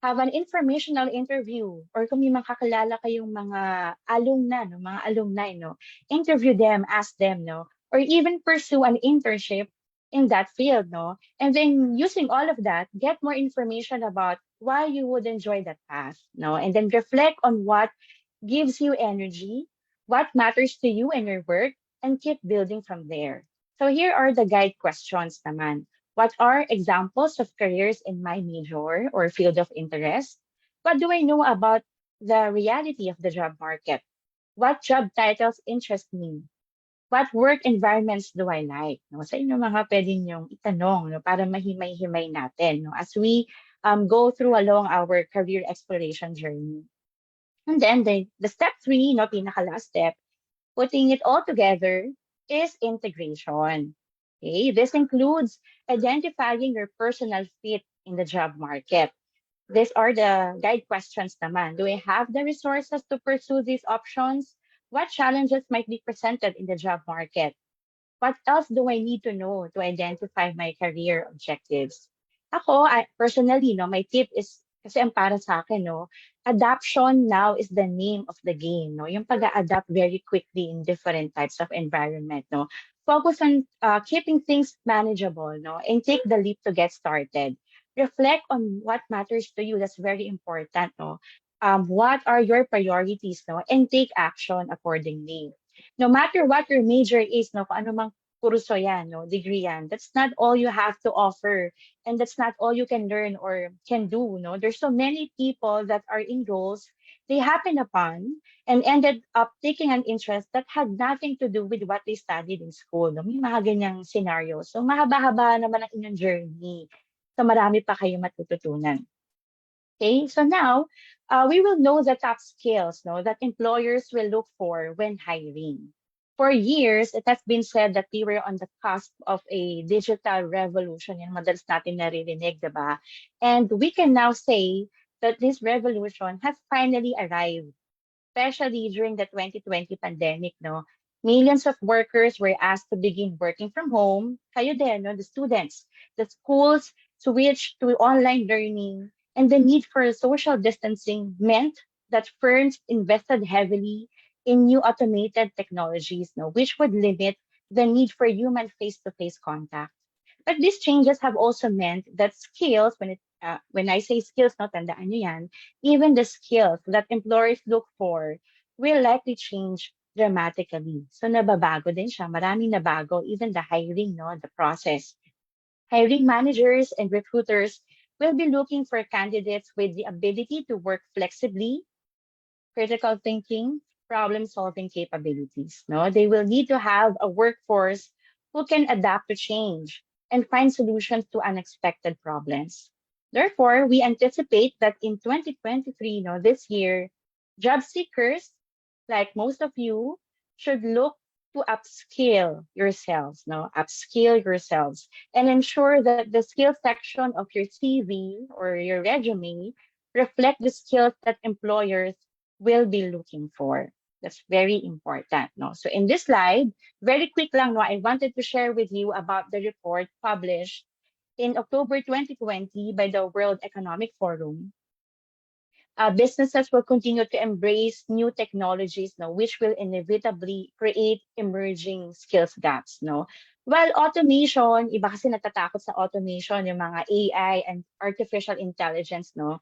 have an informational interview, or kung may mga kakilala kayong mga alumna, no, mga alumni, no, interview them, ask them, no, or even pursue an internship in that field, no, and then using all of that, get more information about why you would enjoy that path, no, and then reflect on what gives you energy, what matters to you and your work, and keep building from there. So here are the guide questions naman. What are examples of careers in my major or field of interest? What do I know about the reality of the job market? What job titles interest me? What work environments do I like? No? Sa inyo mga pwede niyong itanong, no, para mahimay-himay natin, no, as we go through along our career exploration journey. And then the step 3, no, pinaka-last step, putting it all together, is integration. Okay, this includes identifying your personal fit in the job market. These are the guide questions naman. Do I have the resources to pursue these options? What challenges might be presented in the job market? What else do I need to know to identify my career objectives? Personally, no, my tip is, kasi ang para sa akin, no, adaption now is the name of the game, no? Yung pag-adapt very quickly in different types of environment, no? Focus on keeping things manageable, no? And take the leap to get started. Reflect on what matters to you. That's very important, no? What are your priorities, no? And take action accordingly. No matter what your major is, no, kung ano mang kurso yan, no, degree yan, that's not all you have to offer, and that's not all you can learn or can do, no. There's so many people that are in roles they happen upon and ended up taking an interest that had nothing to do with what they studied in school, no. May mga ganyang scenario. So mahaba-haba naman ang inyong journey. So marami pa kayong matututunan. Okay, so now we will know the top skills, no, that employers will look for when hiring. For years, it has been said that we were on the cusp of a digital revolution. Yan madalas natin naririnig, diba? And we can now say that this revolution has finally arrived, especially during the 2020 pandemic, no? Millions of workers were asked to begin working from home. Kayo din, no? The students, the schools switched to online learning, and the need for social distancing meant that firms invested heavily in new automated technologies, no, which would limit the need for human face-to-face contact. But these changes have also meant that skills, when I say skills, no, tandaan nyo yan, even the skills that employers look for will likely change dramatically. So nababago din siya, maraming nabago, even the hiring, no, the process. Hiring managers and recruiters will be looking for candidates with the ability to work flexibly, critical thinking, problem-solving capabilities. No, they will need to have a workforce who can adapt to change and find solutions to unexpected problems. Therefore, we anticipate that in 2023, no, this year, job seekers, like most of you, should look to upskill yourselves, no, upskill yourselves, and ensure that the skill section of your CV or your resume reflect the skills that employers will be looking for. That's very important, no? So in this slide, very quick lang, no, I wanted to share with you about the report published in October 2020 by the World Economic Forum. Businesses will continue to embrace new technologies, no, which will inevitably create emerging skills gaps, no. While automation, iba kasi natatakot sa automation, yung mga AI and artificial intelligence, no.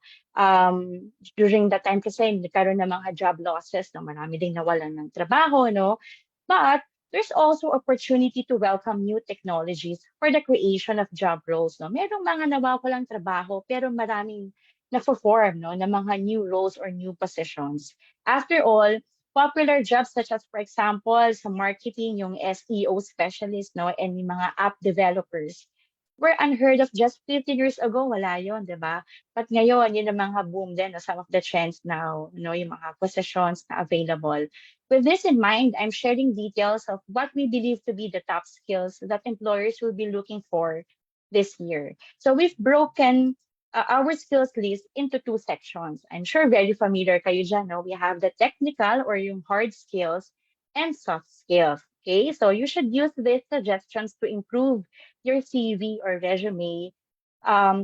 During that time kasi nagkaroon ng mga job losses, no, marami ding nawalan ng trabaho, no. But there's also opportunity to welcome new technologies for the creation of job roles, no. Merong mga nawawalang trabaho pero maraming na-form, no, ng mga new roles or new positions. After all, popular jobs such as, for example, sa marketing, yung SEO specialist, no, and yung mga app developers were unheard of just 15 years ago. Wala yun, di ba? But ngayon, yun ang mga boom din, no, some of the trends now, no, yung mga positions na available. With this in mind, I'm sharing details of what we believe to be the top skills that employers will be looking for this year. So we've broken our skills list into 2 sections. I'm sure very familiar kayo dyan, no? We have the technical or yung hard skills and soft skills. Okay, so you should use these suggestions to improve your CV or resume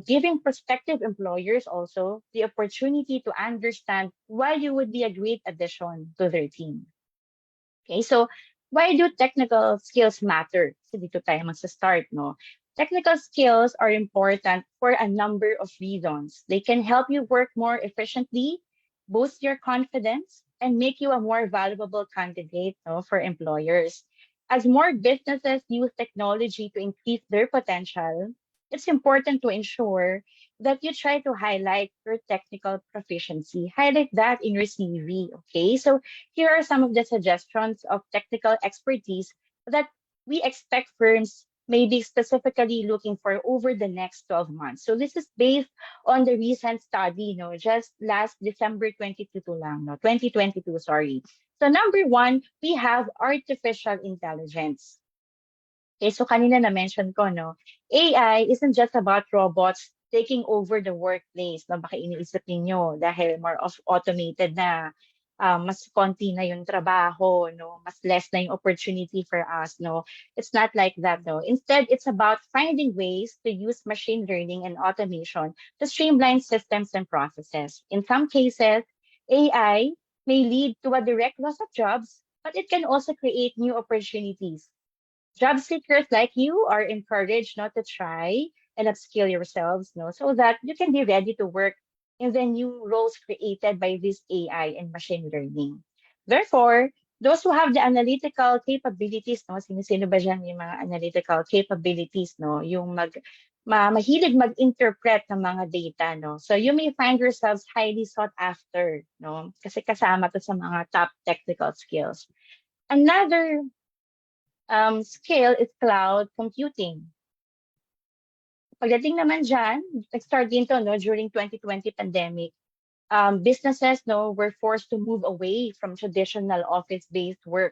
giving prospective employers also the opportunity to understand why you would be a great addition to their team. Okay, so why do technical skills matter? So dito tayo magsa-start, no? Technical skills are important for a number of reasons. They can help you work more efficiently, boost your confidence, and make you a more valuable candidate, no, for employers. As more businesses use technology to increase their potential, it's important to ensure that you try to highlight your technical proficiency. Highlight that in your CV, okay? So here are some of the suggestions of technical expertise that we expect firms may be specifically looking for over the next 12 months. So this is based on the recent study, just last December 22 lang, 2022, sorry. So number one, we have artificial intelligence. Okay, so kanina na-mention ko, AI isn't just about robots taking over the workplace. Baka iniisip ninyo dahil more of automated na, mas konti na yung trabaho, mas less na yung opportunity for us, It's not like that, Instead, it's about finding ways to use machine learning and automation to streamline systems and processes. In some cases, AI may lead to a direct loss of jobs, but it can also create new opportunities. Job seekers like you are encouraged not to try and upskill yourselves, so that you can be ready to work in the new roles created by this AI and machine learning. Therefore, those who have the analytical capabilities, sino ba dyan yung mga analytical capabilities, yung mahilig mag-interpret ng mga data, So you may find yourselves highly sought after, kasi kasama to sa mga top technical skills. Another skill is cloud computing. Pagdating naman dyan, nag-start din to during 2020 pandemic. Businesses were forced to move away from traditional office-based work.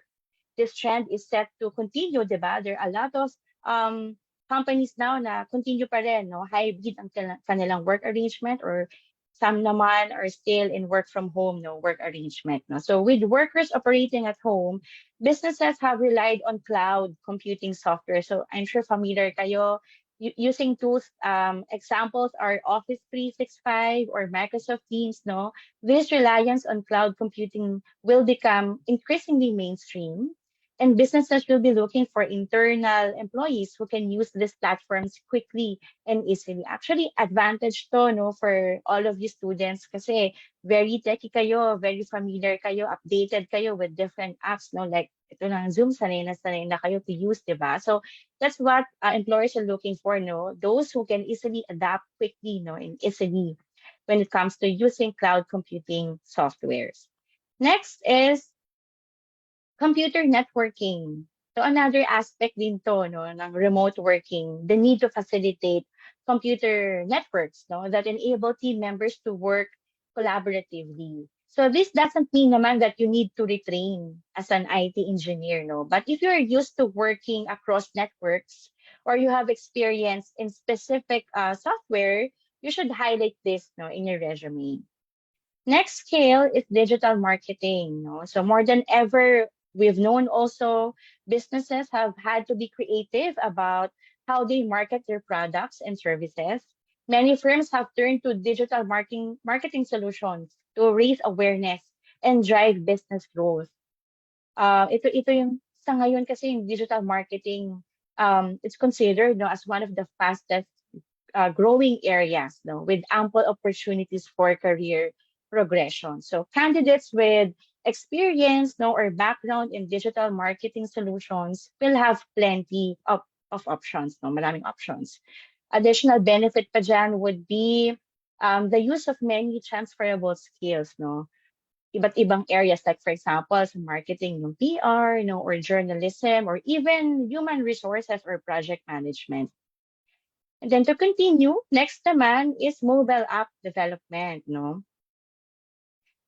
This trend is set to continue, diba? There are a lot of companies now na continue pa rin, hybrid ang kanilang work arrangement, or some naman are still in work from home, work arrangement. So with workers operating at home, businesses have relied on cloud computing software. So I'm sure familiar kayo using tools. Examples are Office 365 or Microsoft Teams. This reliance on cloud computing will become increasingly mainstream. And businesses will be looking for internal employees who can use these platforms quickly and easily. Actually, advantage to for all of you students kasi very techy kayo, very familiar kayo, updated kayo with different apps, like ito lang Zoom, sanay na kayo to use, diba? So that's what employers are looking for, those who can easily adapt quickly, and easily when it comes to using cloud computing softwares. Next is computer networking. So another aspect din to, ng remote working, the need to facilitate computer networks, that enable team members to work collaboratively. So this doesn't mean naman that you need to retrain as an IT engineer, but if you're used to working across networks or you have experience in specific software, you should highlight this in your resume. Next skill is digital marketing. So more than ever, we've known also businesses have had to be creative about how they market their products and services. Many firms have turned to digital marketing solutions to raise awareness and drive business growth. Ito yung sa ngayon kasi yung digital marketing, it's considered as one of the fastest growing areas, with ample opportunities for career progression. So candidates with experience or background in digital marketing solutions will have plenty of options, maraming options. Additional benefit pa dyan would be the use of many transferable skills, Iba't ibang areas, like for example, sa marketing, yung PR, or journalism, or even human resources or project management. And then to continue, next naman is mobile app development,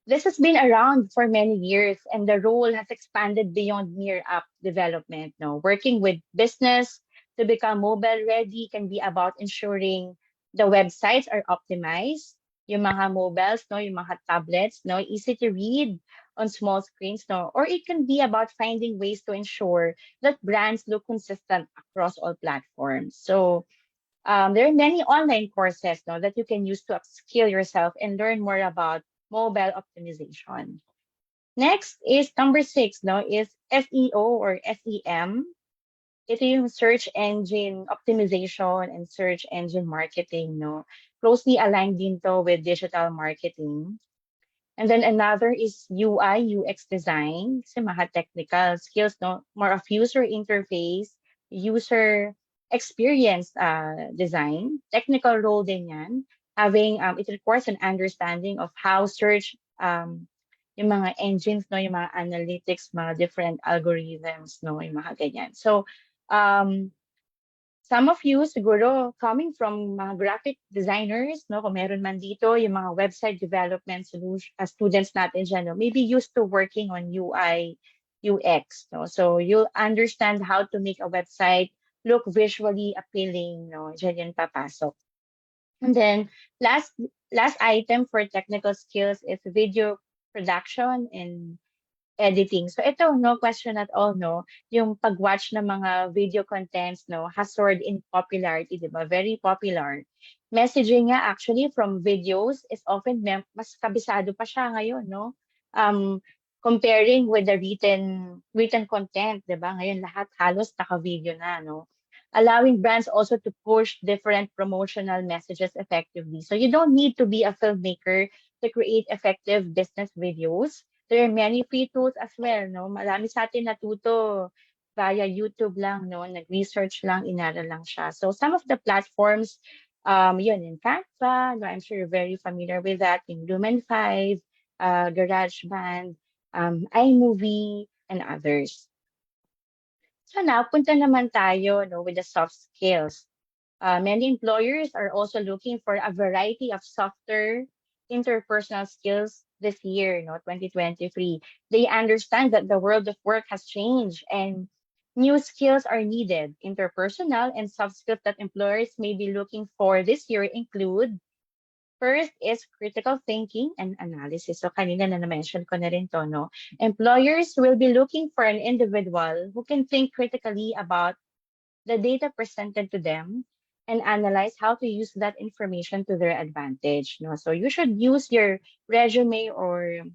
This has been around for many years, and the role has expanded beyond mere app development. Working with business to become mobile ready can be about ensuring the websites are optimized, yung mga mobiles, yung mga tablets, easy to read on small screens, or it can be about finding ways to ensure that brands look consistent across all platforms. So There are many online courses no, that you can use to upskill yourself and learn more about mobile optimization. Next is number 6, no, is SEO or SEM. Ito yung search engine optimization and search engine marketing, no? Closely aligned din to with digital marketing. And then another is UI, UX design. Kasi mga technical skills, no? More of user interface, user experience design. Technical role din yan. It requires an understanding of how search, yung mga engines, no? Yung mga analytics, mga different algorithms, no? Yung mga ganyan. So, some of you siguro coming from mga graphic designers, no, kung meron man dito, yung mga website development solution, students natin dyan, no, maybe used to working on UI, UX, no, so you'll understand how to make a website look visually appealing, no, dyan yung papasok. And then last item for technical skills is video production and editing. So ito, no question at all, no, yung pag-watch ng mga video contents, no, has soared in popularity, di ba? Very popular. Messaging nga actually from videos is often mas kabisado pa siya ngayon, no? Comparing with the written content, di ba? Ngayon lahat halos naka-video na, no? Allowing brands also to push different promotional messages effectively. So you don't need to be a filmmaker to create effective business videos. There are many free tools as well, no? Marami sa atin natuto via YouTube lang, no? Nag-research lang, inaral lang siya. So some of the platforms, yun, in Canva, no? I'm sure you're very familiar with that, in Lumen 5, GarageBand, iMovie, and others. So now, punta naman tayo, no, with the soft skills. Many employers are also looking for a variety of softer interpersonal skills this year, no, 2023. They understand that the world of work has changed and new skills are needed. Interpersonal and soft skills that employers may be looking for this year include, first is critical thinking and analysis. So kanina na na-mention ko na rin to, no? Employers will be looking for an individual who can think critically about the data presented to them and analyze how to use that information to their advantage. No? So you should use your resume or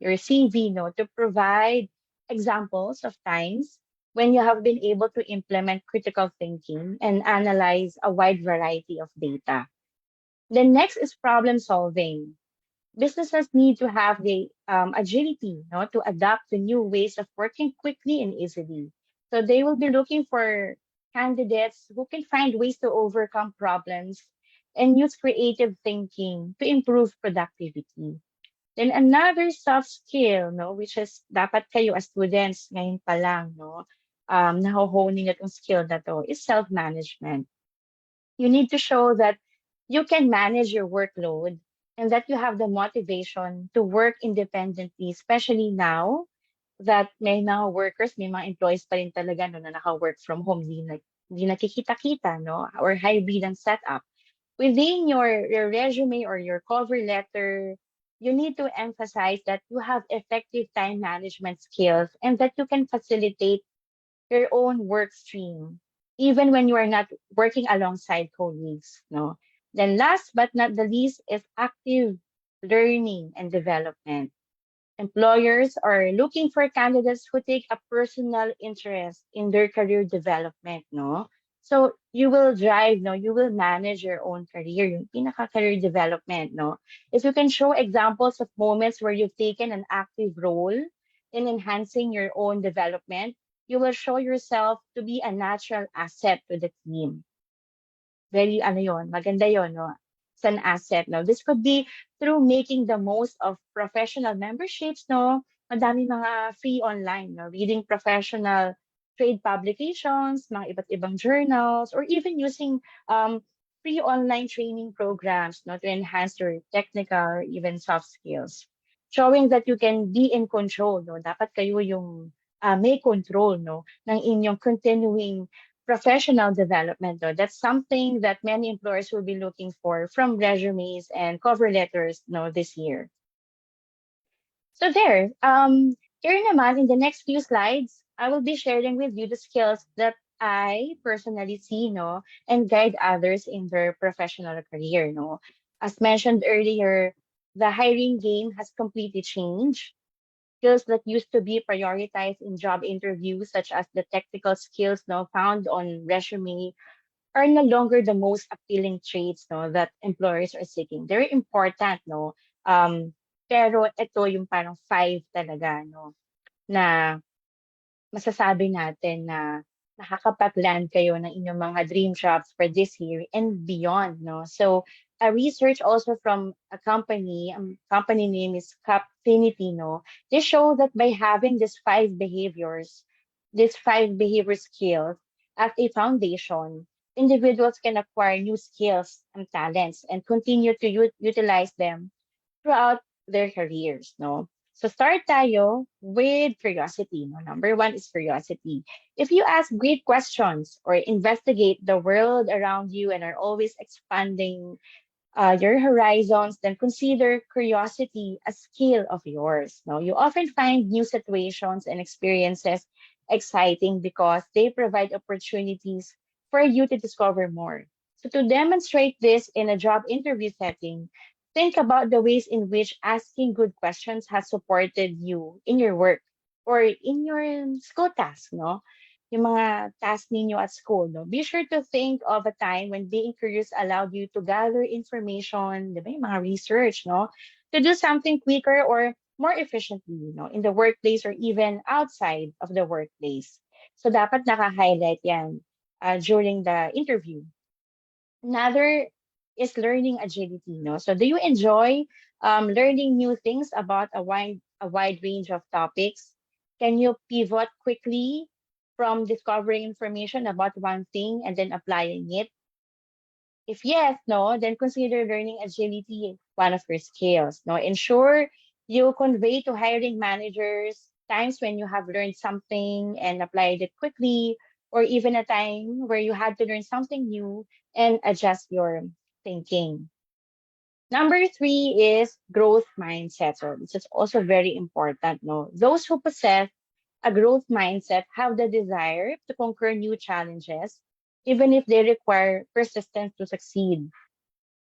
your CV, no, to provide examples of times when you have been able to implement critical thinking and analyze a wide variety of data. The next is problem solving. Businesses need to have the agility, no, to adapt to new ways of working quickly and easily. So they will be looking for candidates who can find ways to overcome problems and use creative thinking to improve productivity. Then another soft skill, no, which is dapat kayo as students ngayon pa lang, no, nahohoning itong skill na to, is self-management. You need to show that you can manage your workload and that you have the motivation to work independently, especially now that may mga workers, may mga employees pa rin talaga no, na naka-work from home, di nakikita-kita, no, or hybrid ang setup. Within your resume or your cover letter, you need to emphasize that you have effective time management skills and that you can facilitate your own work stream, even when you are not working alongside colleagues, no. Then last but not the least is active learning and development. Employers are looking for candidates who take a personal interest in their career development, no? So you will drive, no? You will manage your own career, yung pinaka-career development, no? If you can show examples of moments where you've taken an active role in enhancing your own development, you will show yourself to be a natural asset to the team. Very, maganda yon, no? It's an asset, no? This could be through making the most of professional memberships, no? Madami mga free online, no? Reading professional trade publications, mga iba't ibang journals, or even using free online training programs, no? To enhance your technical or even soft skills. Showing that you can be in control, no? Dapat kayo yung may control, no? Ng inyong continuing professional development, though. That's something that many employers will be looking for from resumes and cover letters, no, this year. So there, here naman, in the next few slides, I will be sharing with you the skills that I personally see, no, and guide others in their professional career, no. As mentioned earlier, the hiring game has completely changed. Skills that used to be prioritized in job interviews, such as the technical skills now found on resume, are no longer the most appealing traits, no, that employers are seeking. They're important, no. Pero ito yung parang five talaga, no, na masasabi natin na nakakapag-land kayo ng inyong mga dream jobs for this year and beyond, no? So, a research also from a company, company name is Capfinity, no? They show that by having these five behavior skills as a foundation, individuals can acquire new skills and talents and continue to utilize them throughout their careers, no? So start tayo with curiosity, no? Number one is curiosity. If you ask great questions or investigate the world around you and are always expanding your horizons, then consider curiosity a skill of yours. No, you often find new situations and experiences exciting because they provide opportunities for you to discover more. So to demonstrate this in a job interview setting, think about the ways in which asking good questions has supported you in your work or in your school task, no? Yung mga task ninyo at school, no? Be sure to think of a time when being curious allowed you to gather information, di ba, yung mga research, no? To do something quicker or more efficiently, in the workplace or even outside of the workplace. So dapat naka-highlight yan during the interview. Another is learning agility, no? So do you enjoy learning new things about a wide range of topics? Can you pivot quickly from discovering information about one thing and then applying it? If yes, no, then consider learning agility one of your skills. No, ensure you convey to hiring managers times when you have learned something and applied it quickly, or even a time where you had to learn something new and adjust your thinking. Number three is growth mindset. So this is also very important. No, those who possess a growth mindset have the desire to conquer new challenges, even if they require persistence to succeed.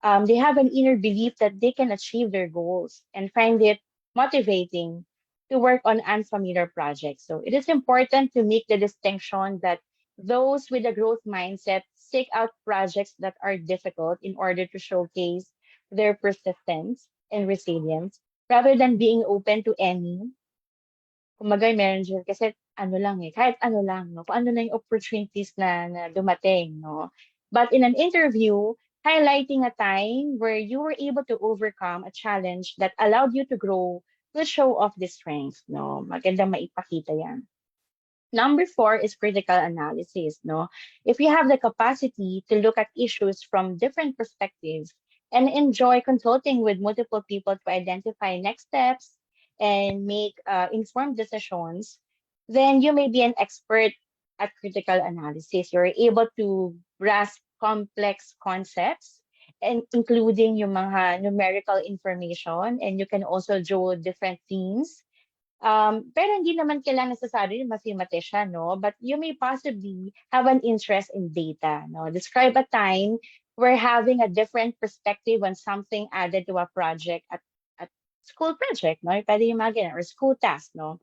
They have an inner belief that they can achieve their goals and find it motivating to work on unfamiliar projects. So it is important to make the distinction that those with a growth mindset seek out projects that are difficult in order to showcase their persistence and resilience rather than being open to any. Kumbaga, meron dyan kasi ano lang kahit ano lang, no? Kung ano na yung opportunities na dumating, no? But in an interview, highlighting a time where you were able to overcome a challenge that allowed you to grow will show off the strength, no? Magandang maipakita yan. Number four is critical analysis, no? If you have the capacity to look at issues from different perspectives and enjoy consulting with multiple people to identify next steps and make informed decisions, then you may be an expert at critical analysis. You're able to grasp complex concepts and including yung mga numerical information, and you can also draw different themes. Pero hindi naman kailangan nasasabi mathematician, no? But you may possibly have an interest in data, no? Describe a time where having a different perspective on something added to a project at school project, no? Pwede yung mga ganun, or school task, no?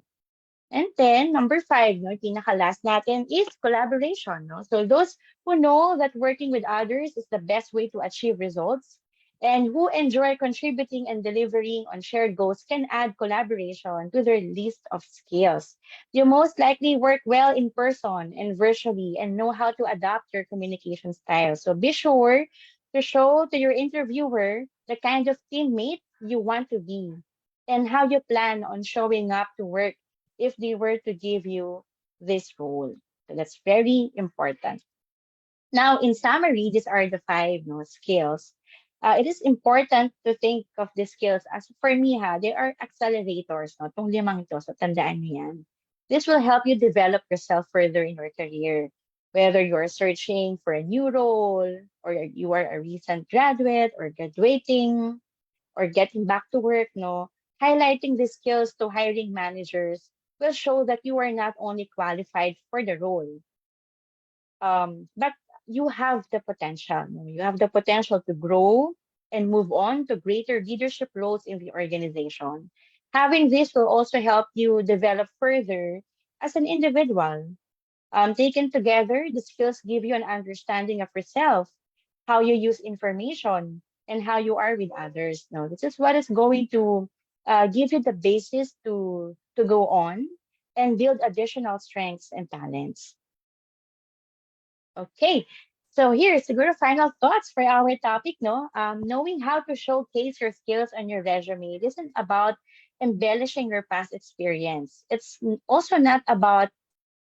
And then, number five, no, pinaka-last natin is collaboration, no? So those who know that working with others is the best way to achieve results and who enjoy contributing and delivering on shared goals can add collaboration to their list of skills. You most likely work well in person and virtually and know how to adapt your communication style. So be sure to show to your interviewer the kind of teammate you want to be and how you plan on showing up to work if they were to give you this role. So that's very important. Now, in summary, these are the five skills. It is important to think of the skills as, for me, they are accelerators. No? Itong limang ito, so tandaan niyo yan. This will help you develop yourself further in your career. Whether you're searching for a new role, or you are a recent graduate, or graduating, or getting back to work, no? Highlighting the skills to hiring managers will show that you are not only qualified for the role, But you have the potential. No? You have the potential to grow and move on to greater leadership roles in the organization. Having this will also help you develop further as an individual. Taken together, the skills give you an understanding of yourself, how you use information, and how you are with others. No, this is what is going to give you the basis to go on and build additional strengths and talents. Okay, so here's the final thoughts for our topic. No, knowing how to showcase your skills on your resume isn't about embellishing your past experience. It's also not about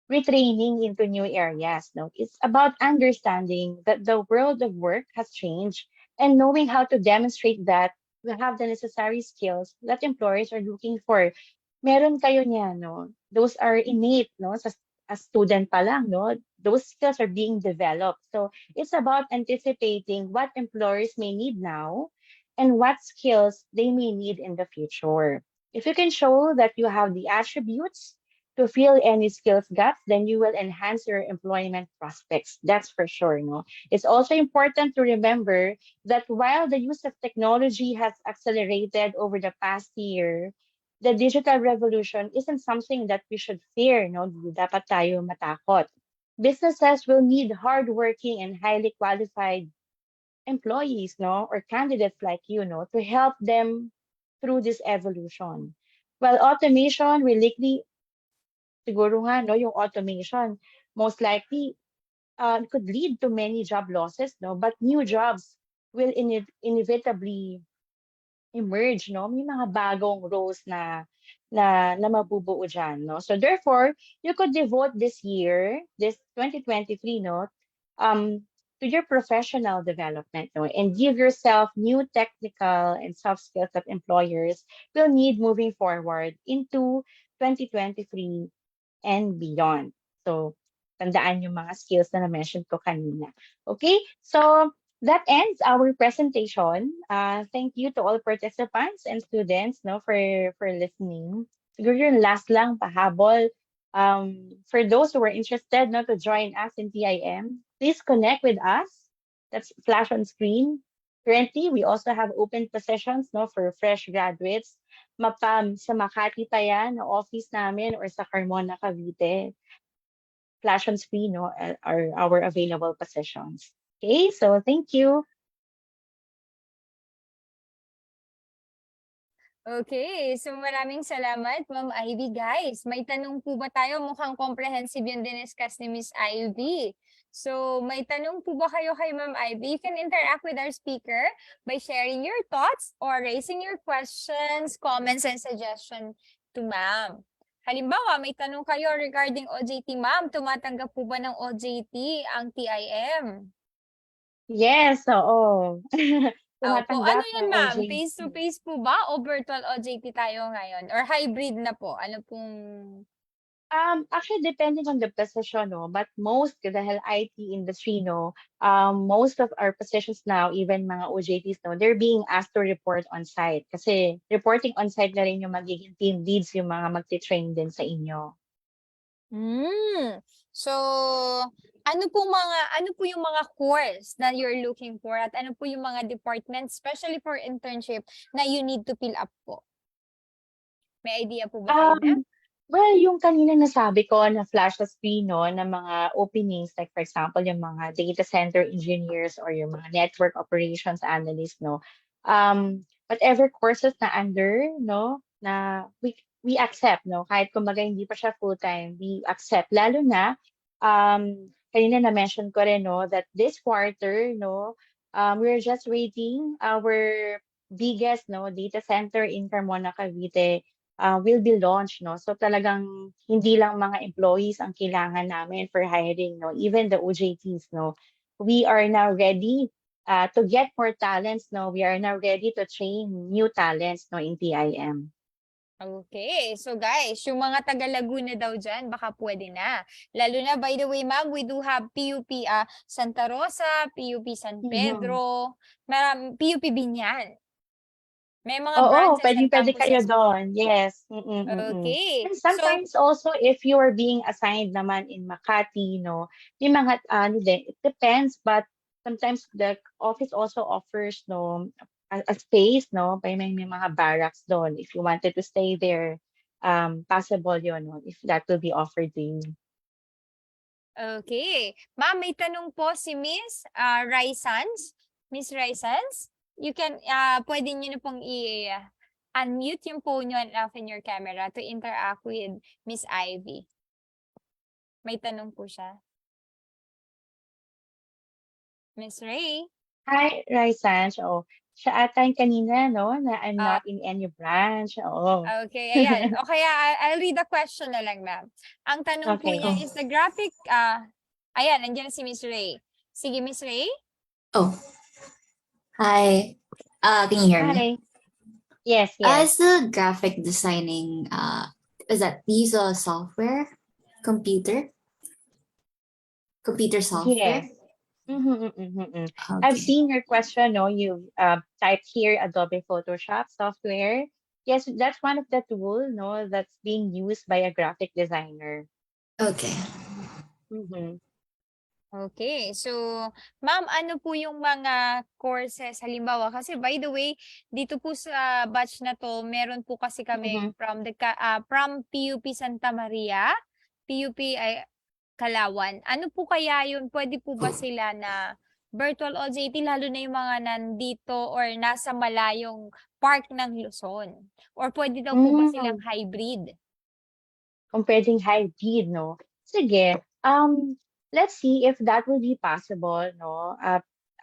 retraining into new areas. No, it's about understanding that the world of work has changed and knowing how to demonstrate that you have the necessary skills that employers are looking for. Meron kayo niya, no? Those are innate, no? Sa as student pa lang, no? Those skills are being developed. So it's about anticipating what employers may need now and what skills they may need in the future. If you can show that you have the attributes to fill any skills gaps, then you will enhance your employment prospects. That's for sure. No, it's also important to remember that while the use of technology has accelerated over the past year, the digital revolution isn't something that we should fear. No, Di dapat tayo matakot. Businesses will need hardworking and highly qualified employees, no, or candidates like you, no, to help them through this evolution. While automation will likely siguro nga, no, yung automation, most likely, could lead to many job losses, no? But new jobs will inevitably emerge, no? May mga bagong roles na mabubuo dyan, no? So therefore, you could devote this year, this 2023, no, to your professional development, no, and give yourself new technical and soft skills that employers will need moving forward into 2023 and beyond. So, tandaan yung mga skills na na-mention ko kanina. Okay? So, that ends our presentation. Thank you to all participants and students, no, for listening. Siguro yung last lang, pahabol. For those who are interested, no, to join us in TIM, please connect with us. That's flash on screen. Currently, we also have open positions, no, for fresh graduates. Sa Makati pa yan, na office namin, or sa Carmona, Cavite. Flash on screen, no, are our available positions. Okay, so thank you. Okay, so maraming salamat, Ma'am Ivy. Guys, may tanong po ba tayo? Mukhang comprehensive yung diniscuss ni Miss Ivy. So, may tanong po ba kayo kay Ma'am Ivy? You can interact with our speaker by sharing your thoughts or raising your questions, comments, and suggestions to Ma'am. Halimbawa, may tanong kayo regarding OJT, Ma'am. Tumatanggap po ba ng OJT ang TIM? Yes, oo. Opo, ano Tumatanggap yan, ng Ma'am? OJT. Face-to-face po ba o virtual OJT tayo ngayon? Or hybrid na po? Ano pong... Actually, depending on the position, no, but most, dahil IT industry, no, most of our positions now, even mga OJTs, no, they're being asked to report on site. Kasi reporting on site na rin yung magiging team leads, yung mga magti-train din sa inyo. So, ano po yung mga course na you're looking for at ano po yung mga departments, especially for internship, na you need to fill up po? May idea po ba kayo na? Well, yung kanina nasabi ko na flash sa screen, no, na mga openings, like for example, yung mga data center engineers or yung mga network operations analysts, no, whatever courses na under, no, na we accept, no, kahit kumbaga hindi pa siya full-time, we accept. Lalo na, kanina na-mention ko rin, no, that this quarter, no, we're just waiting our biggest, no, data center in Carmona, Cavite, will be launched, no? So talagang hindi lang mga employees ang kailangan namin for hiring, no? Even the OJTs, no? We are now ready to get more talents, no? We are now ready to train new talents, no, in TIM. Okay, so guys, yung mga taga Laguna daw dyan, baka pwede na. Lalo na, by the way, Ma'am, we do have PUP Santa Rosa, PUP San Pedro, PUP Binyan. May mga Oo, branches and pwede kayo campuses po. doon. Yes. Mm. Okay. And So, sometimes also if you are being assigned naman in Makati, no, may mga ano din, it depends, but sometimes the office also offers no a space, no, may mga barracks doon. If you wanted to stay there, possible yun, no, if that will be offered to you. okay. Ma'am, may tanong po si Miss Raisans. Miss Raisans, you can, pwede nyo na pong unmute yung phone nyo and open your camera to interact with Miss Ivy. May tanong po siya. Miss Ray? Hi, Raisan. Oh, siya ata yung kanina, no, na I'm Ah. not in any branch. Oo. Okay, ayan. O kaya, I'll read the question na lang, ma'am. Ang tanong po Okay. niya is the graphic, ayan, nandiyan si Miss Ray. Sige, Miss Ray? Oh, hi. Can you hear me? Hi. Yes, Is the graphic designing, is that use a software, computer software? Yes. I've Okay. seen your question, no? You've typed here Adobe Photoshop software. Yes, that's one of the tool, no, that's being used by a graphic designer. Okay. Okay. So, ma'am, ano po yung mga courses? Halimbawa, kasi by the way, dito po sa batch na to, meron po kasi kami from PUP Santa Maria, PUP ay Kalawan. Ano po kaya yun? Pwede po ba sila na virtual OJT, lalo na yung mga nandito or nasa malayong park ng Luzon? Or pwede daw po ba silang hybrid? Kung pwedeng hybrid, no? Sige. Let's see if that will be possible, no?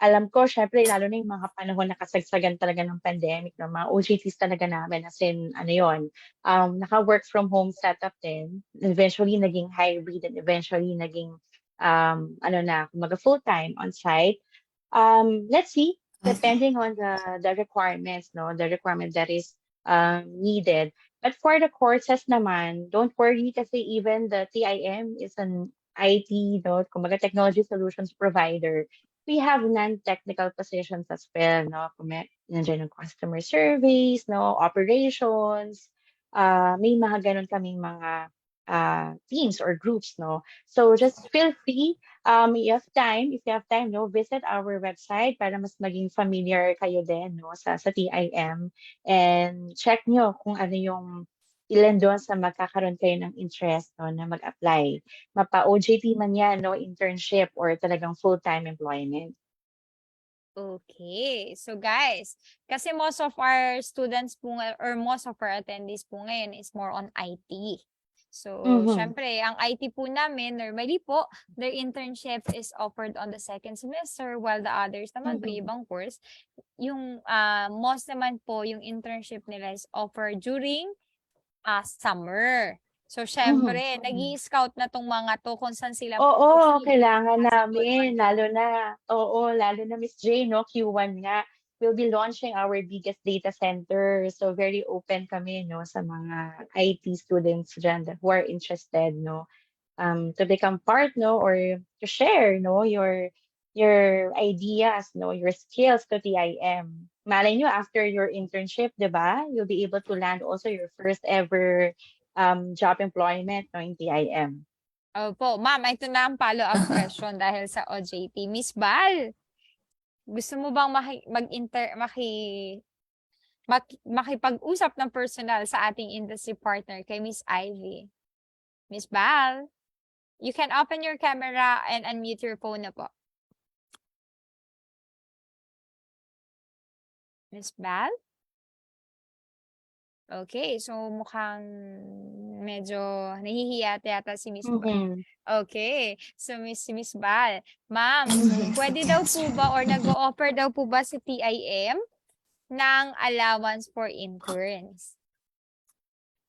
Alam ko, syempre, lalo na yung mga panahon na kasagsagan talaga ng pandemic, no? Mga OJTs talaga namin, as in, ano yun, naka-work from home setup din. Eventually, naging hybrid and eventually, naging, kumaga full-time on-site. Let's see, depending on the requirements, no? The requirement that is needed. But for the courses naman, don't worry kasi even the TIM is an IT, no, kumbaga technology solutions provider. We have non-technical positions as well, no? Nandiyan yung customer service, no, operations, may mga ganun kaming mga teams or groups, no? So just feel free, if you have time, no, visit our website para mas maging familiar kayo din, no, sa TIM, and check nyo kung ano yung ilan doon sa magkakaroon kayo ng interest, no, na mag-apply. Mapa-OJT man yan, no, internship or talagang full-time employment. Okay. So guys, kasi most of our students po or most of our attendees po ngayon is more on IT. So, syempre, ang IT po namin, normally po, their internship is offered on the second semester while the others naman po, ibang course, yung most naman po, yung internship nila is offered during summer. So, syempre, nag-i-scout na tong mga to kung saan sila Oo, proceed. kailangan namin, lalo na Miss J, no, Q1 nga. We'll be launching our biggest data center. So very open kami, no, sa mga IT students dyan who are interested, no, to become part, no, or to share, no, your ideas, no, your skills to TIM. Malay nyo, after your internship, di ba, you'll be able to land also your first ever job employment, no, in TIM. Opo, ma'am, ito na ang follow-up question dahil sa OJT. Miss Bal, gusto mo bang makipag-usap ng personal sa ating industry partner kay Miss Ivy? Miss Bal, you can open your camera and unmute your phone na po. Miss Bal? Okay, so mukhang medyo nahihiya yata si Miss Bal. Okay, so Miss Bal, ma'am, pwede daw po ba or nag-o-offer daw po ba si TIM ng allowance for interns?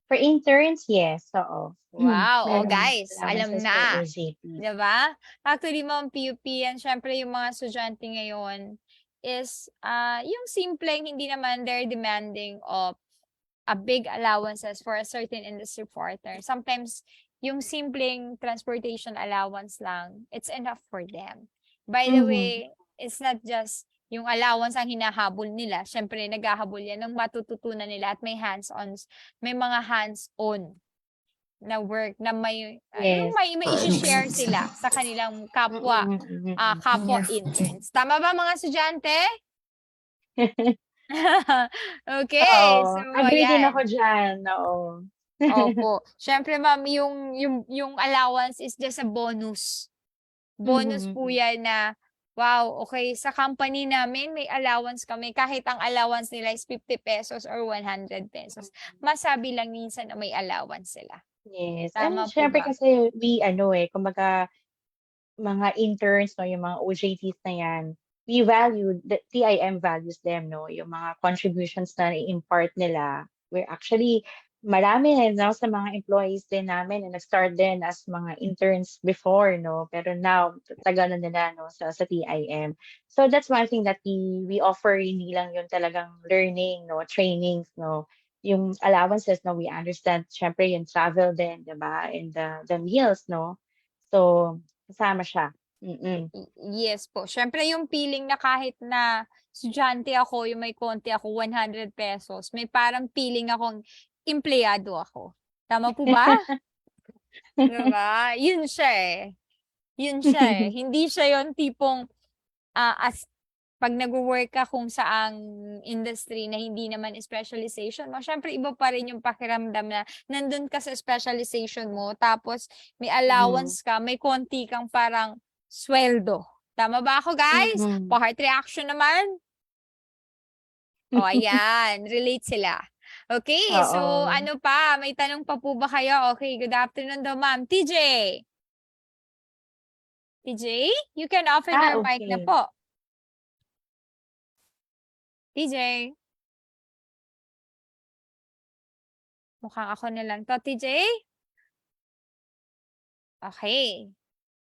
For interns, yes. Oo. Wow, guys, alam allowances na. for OJT. Diba? Actually, ma'am, PUP yan, syempre yung mga estudyante ngayon is yung simpleng, hindi naman they're demanding of a big allowances for a certain industry partner. Sometimes, yung simpleng transportation allowance lang, it's enough for them. By the way, it's not just yung allowance ang hinahabol nila. Siyempre, naghahabol yan ng matututunan nila at may may mga hands-on na work na yung Yes. may i-share sila sa kanilang kapwa Yes. interns. Tama ba mga estudyante? Okay, so Oo, agree din ayan. ako diyan, oo. Opo. Siyempre ma'am, yung allowance is just a bonus. Bonus po yan na, wow, okay, sa company namin may allowance kami. Kahit ang allowance nila is 50 pesos or 100 pesos. Masabi lang minsan na may allowance sila. Yes, and Tama po siyempre ba? kasi kumbaga mga interns 'no, yung mga OJTs na 'yan, the TIM values them 'no, yung mga contributions na i-impart nila. We're actually marami rin 'no, sa mga employees din namin na nag-start din as mga interns before 'no, pero now tagal na nila 'no, sa TIM. So that's one thing that we offer, hindi lang yung talagang learning 'no, trainings 'no, yung allowances 'no, we understand siyempre yung travel din 'di ba, and the meals no. So kasama siya. Yes po. Siyempre yung feeling na kahit na estudyante ako, yung may konti ako, 100 pesos, may parang feeling akong empleyado ako. Tama po ba? Diba? Yun siya eh. Yun siya eh. Hindi siya yung tipong as pag nag-work ka kung saang industry na hindi naman specialization mo, syempre iba pa rin yung pakiramdam na nandun ka sa specialization mo, tapos may allowance ka, may konti kang parang sweldo. Tama ba ako, guys? Pa-heart reaction naman? O, ayan. Relate sila. Okay, so Oo. ano pa? May tanong pa po ba kayo? Okay, good afternoon daw, ma'am. TJ? TJ, you can open your mic na Okay. po. TJ? Mukhang ako na lang to. TJ? Okay.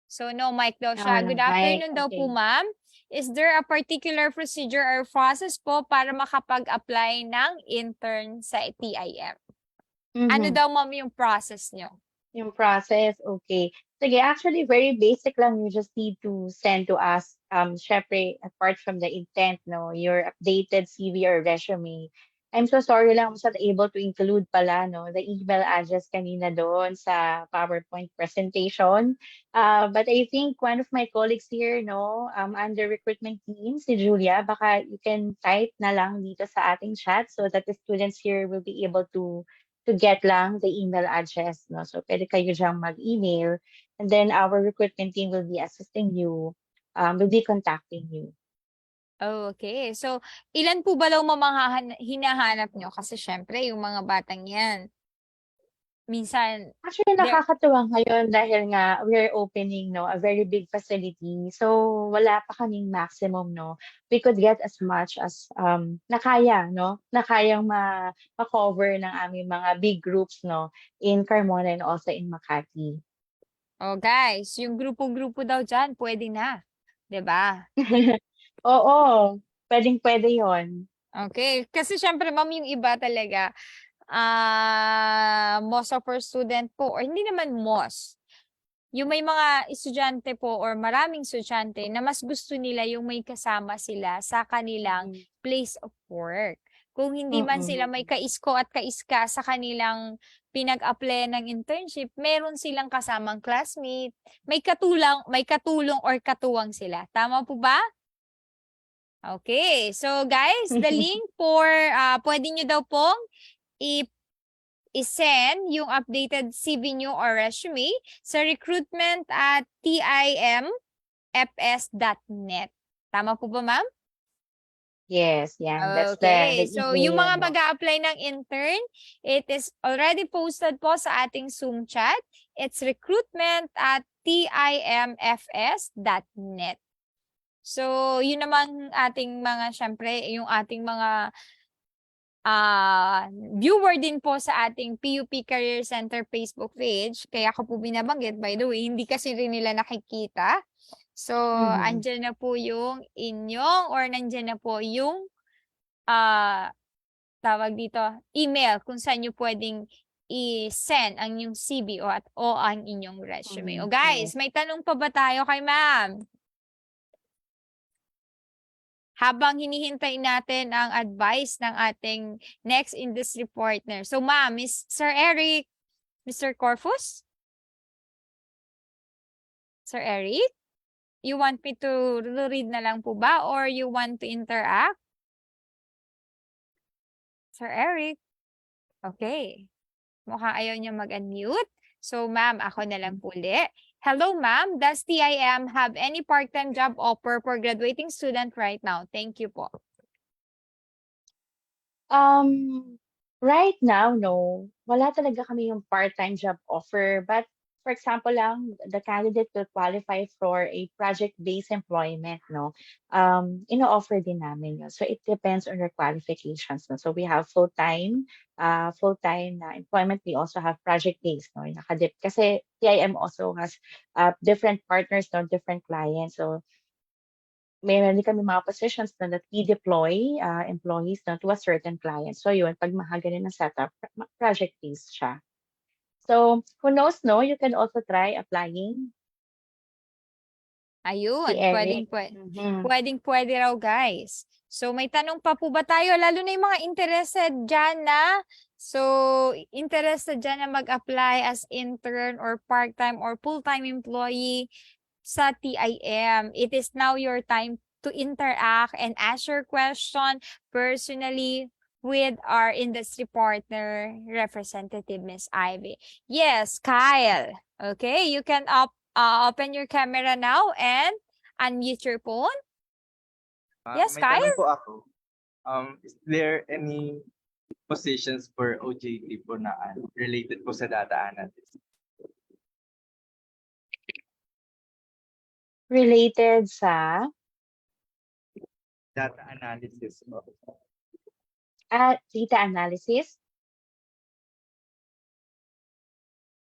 So, no mic daw siya. Good Mic, afternoon daw po, okay. ma'am. Is there a particular procedure or process po para makapag-apply ng intern sa TIM? Ano Mhm. daw, ma'am, yung process nyo? Yung process, okay. Sige, actually, very basic lang. You just need to send to us, syempre, apart from the intent, no, your updated CV or resume. I'm so sorry lang, I was not able to include pala, no, the email address kanina doon sa PowerPoint presentation. But I think one of my colleagues here, no, under recruitment team, si Julia, baka you can type na lang dito sa ating chat so that the students here will be able to get lang the email address, no? So, pwede kayo diyang mag-email, and then our recruitment team will be assisting you, will be contacting you. Okay. So, ilan po ba daw mga hinahanap nyo? Kasi syempre, yung mga batang yan, minsan, Actually, nakakatuwa ngayon dahil nga we're opening, no, a very big facility. So, wala pa kaming maximum, no. We could get as much as na kaya, no, na kayang ma-cover ng aming mga big groups, no, in Carmona and also in Makati. oh guys, yung grupo-grupo daw dyan, pwede na. 'Di ba? Oo, pwedeng-pwede yon. Okay. Kasi syempre, ma'am, yung iba talaga, most of our student po, or hindi naman most, yung may mga estudyante po or maraming estudyante na mas gusto nila yung may kasama sila sa kanilang place of work. Kung hindi man sila may kaisko at kaiska sa kanilang pinag-apply ng internship, meron silang kasamang classmate, may katulong or katuwang sila. Tama po ba? Okay. So guys, the link for pwede nyo daw pong i-send yung updated CV nyo or resume sa recruitment@timfs.net. Tama po ba, ma'am? Yes, yan. That's Okay. the So, yung email, mga no. mag-a-apply ng intern, it is already posted po sa ating Zoom chat. It's recruitment@timfs.net. So, yun naman ating mga, syempre, yung ating mga viewer din po sa ating PUP Career Center Facebook page. Kaya ako po binabanggit, by the way, hindi kasi rin nila nakikita. So, andyan na po yung inyong or nandyan na po yung tawag dito, email kung saan nyo pwedeng i-send ang inyong CV o ang inyong resume. O guys, may tanong pa ba tayo kay ma'am? habang hinihintay natin ang advice ng ating next industry partner. So ma'am, Sir Eric, Mr. Corfus? Sir Eric? You want me to read na lang po ba or you want to interact? Sir Eric? Okay. Mukhang ayaw niya mag-unmute. So ma'am, ako na lang po ulit. Hello ma'am, does TIM have any part-time job offer for graduating student right now? Thank you po. Right now, no. Wala talaga kami yung part-time job offer. But for example lang, the candidate will qualify for a project-based employment, no? Ino-offer din namin yun. So it depends on your qualifications, no? So we have full-time na employment. We also have project-based, no? Kasi TIM also has different partners, no? Different clients. So meron din kami mga positions na that we deploy employees na to a certain client. So yun, pag mahaganin na setup, project-based siya. So, who knows, no? You can also try applying. Ayun, Si Eric. Mhm. pwedeng raw guys. So may tanong pa po ba tayo? Lalo na yung mga interested dyan na, mag-apply as intern or part-time or full-time employee sa TIM. It is now your time to interact and ask your question personally with our industry partner representative, Miss Ivy. Yes, Kyle. Okay, you can open your camera now and unmute your phone. Yes, may Kyle? tanong po ako. Is there any positions for OJT po na related po sa data analysis? Related sa Data analysis po. data analysis.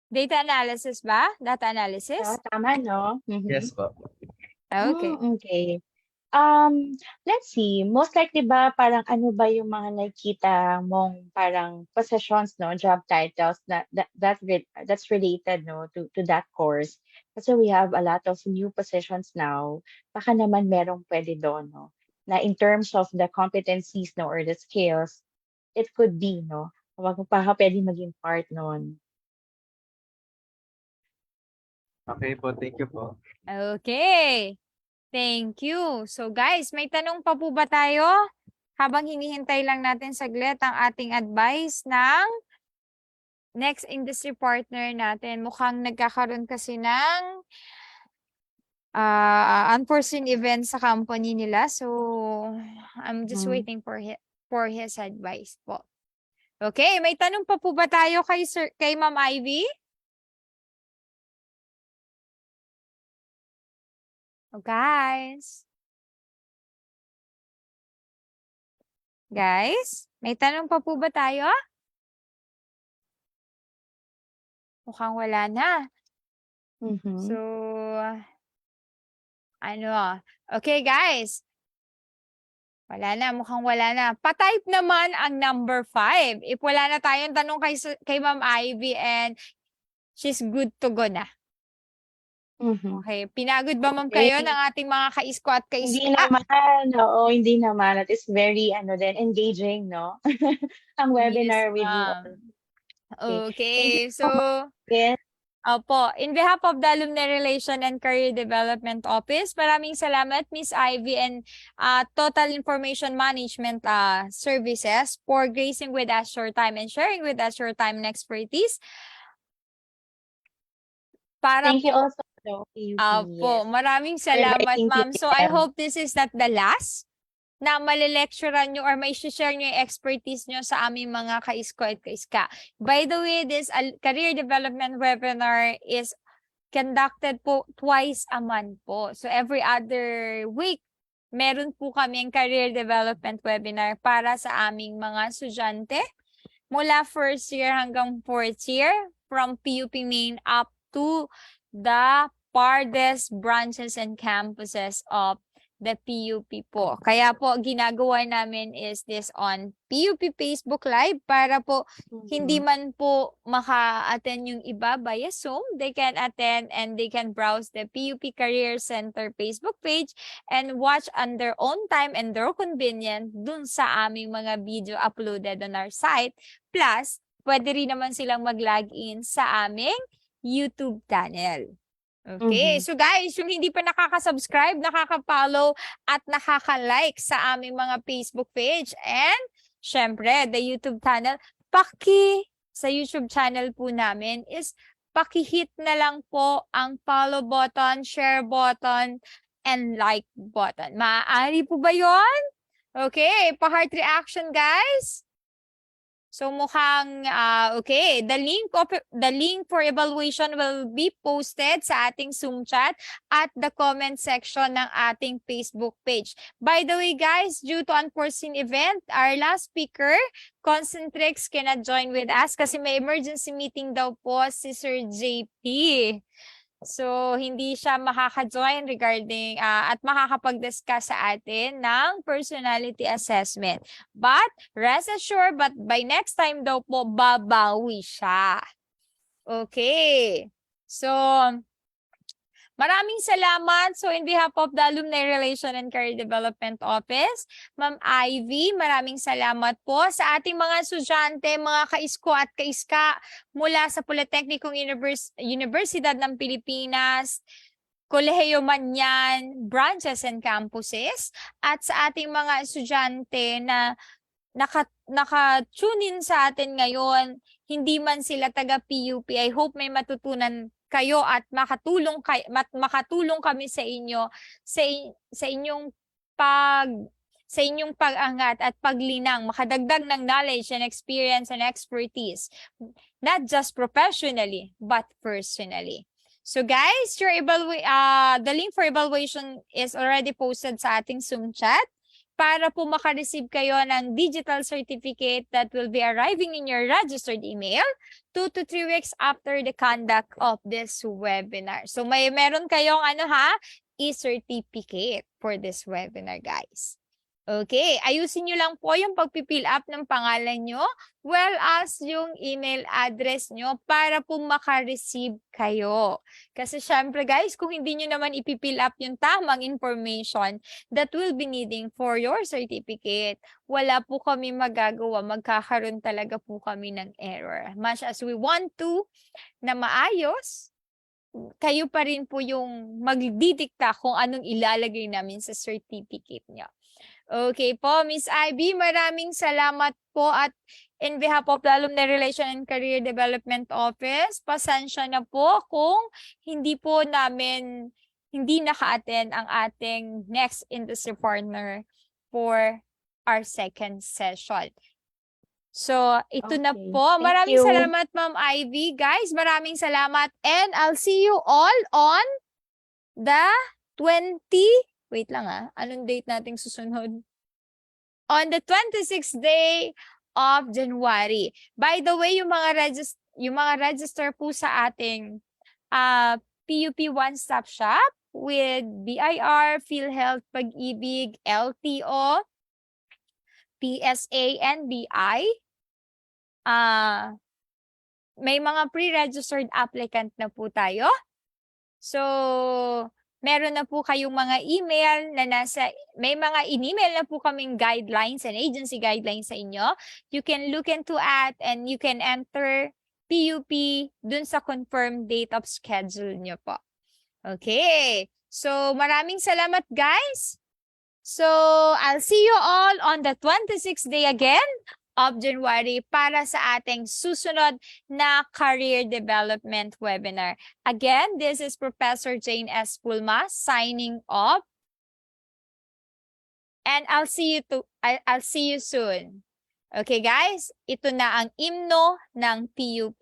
Data analysis ba? Data analysis? Tama, no? Mhm. Yes po. Okay. Okay. Let's see. Most likely ba parang ano ba yung mga nakikita mong parang positions, no, job titles that's related, no, to that course. Kasi we have a lot of new positions now. Baka naman merong pwede doon, no, na in terms of the competencies, no, or the skills, it could be, no, baka pwede maging part noon. Okay po, thank you po. Okay. Thank you. So guys, may tanong pa po ba tayo? Habang hinihintay lang natin saglit ang ating advice ng next industry partner natin. Mukhang nagkakaroon kasi ng unforeseen events sa company nila. So, I'm just waiting for his advice po. Okay, may tanong pa po ba tayo kay Ma'am Ivy? Oh, guys. Guys, may tanong pa po ba tayo? Mukhang wala na. So, okay guys. Wala na, mukhang wala na. Pa-type naman ang number 5. If wala na tayong tanong kay Ma'am Ivy and she's good to go na. Okay, pinagod ba ma'am kayo ng ating mga kaisko at kaiska? Hindi naman, oo, hindi naman. It is very, engaging, no? Ang webinar with you. Okay, so, Yes. Opo, in behalf of the Alumni Relation and Career Development Office, maraming salamat Miss Ivy and Total Information Management Services for gracing with us your time and sharing with us your time and expertise. Thank you also. Opo, maraming salamat ma'am. So I hope this is not the last na malilecturean nyo or may share nyo yung expertise nyo sa aming mga kaisko at kaiska. By the way, this career development webinar is conducted po twice a month po. So every other week, meron po kaming career development webinar para sa aming mga estudyante mula first year hanggang fourth year from PUP Main up to the farthest branches and campuses of the PUP po. Kaya po, ginagawa namin is this on PUP Facebook Live para po hindi man po maka-attend yung iba via Zoom, they can attend and they can browse the PUP Career Center Facebook page and watch on their own time and their convenience dun sa aming mga video uploaded on our site. Plus, pwede rin naman silang mag-login sa aming YouTube channel. Okay, so guys, yung hindi pa nakaka-subscribe, nakaka-follow at nakaka-like sa aming mga Facebook page and syempre, the YouTube channel, sa YouTube channel po namin is paki-hit na lang po ang follow button, share button, and like button. Maaari po ba yon? Okay, pa-heart reaction guys. So mukhang okay, the link for evaluation will be posted sa ating Zoom chat at the comment section ng ating Facebook page. By the way guys, due to unforeseen event, our last speaker, Concentrix, cannot join with us kasi may emergency meeting daw po si Sir JP. So, hindi siya makaka-join regarding at makakapag-discuss sa atin ng personality assessment. But, rest assured, but by next time daw po, babawi siya. Okay. So, maraming salamat. So, in behalf of the Alumni Relation and Career Development Office, Ma'am Ivy, maraming salamat po sa ating mga estudyante, mga kaisko at kaiska mula sa Politehnikong Universidad ng Pilipinas, Kolehiyo Manyan, branches and campuses, at sa ating mga estudyante na naka-tune in sa atin ngayon, hindi man sila taga PUP. I hope may matutunan kayo at makatulong kami sa inyo sa inyong pag-angat at paglinang, makadagdag ng knowledge and experience and expertise, not just professionally but personally. So guys, the link for evaluation is already posted sa ating Zoom chat para po makareceive kayo ng digital certificate that will be arriving in your registered email 2 to 3 weeks after the conduct of this webinar. So meron kayong e-certificate for this webinar, guys. Okay, ayusin nyo lang po yung pagpipill up ng pangalan nyo well as yung email address nyo para po makareceive kayo. Kasi syempre guys, kung hindi nyo naman ipipill up yung tamang information that will be needing for your certificate, wala po kami magagawa. Magkakaroon talaga po kami ng error. Much as we want to na maayos, kayo pa rin po yung magdidikta kung anong ilalagay namin sa certificate nyo. Okay po, Miss Ivy, maraming salamat po at in behalf of the Alumni Relation and Career Development Office, pasensya na po kung hindi naka-attend ang ating next industry partner for our second session. So, ito na po. Maraming salamat, Ma'am Ivy. Guys, maraming salamat and I'll see you all on the 20... Wait lang anong date nating susunod? On the 26th day of January. By the way, yung mga register po sa ating PUP One-Stop Shop with BIR, PhilHealth, Pag-ibig, LTO, PSA, and BI. May mga pre-registered applicant na po tayo. So, meron na po kayong mga email na may mga in-email na po kaming guidelines and agency guidelines sa inyo. You can look into at and you can enter PUP dun sa confirmed date of schedule nyo po. Okay. So, maraming salamat guys. So, I'll see you all on the 26th day again of January para sa ating susunod na career development webinar. Again, this is Professor Jane S. Pulma signing off. And I'll see you soon. Okay guys, ito na ang himno ng PUP.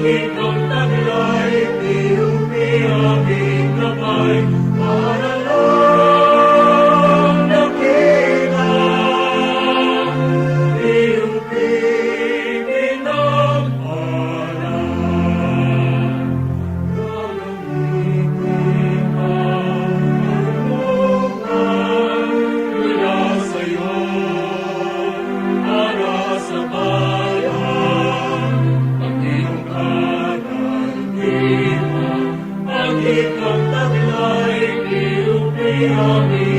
ikang taglay, PUP aming gabay, para lang nakita. PUP pinagpala, gagamitin ang buhay mula sa'yo, para sa bayan, ang iyong karantiman, ang ikang taglay, PUP aming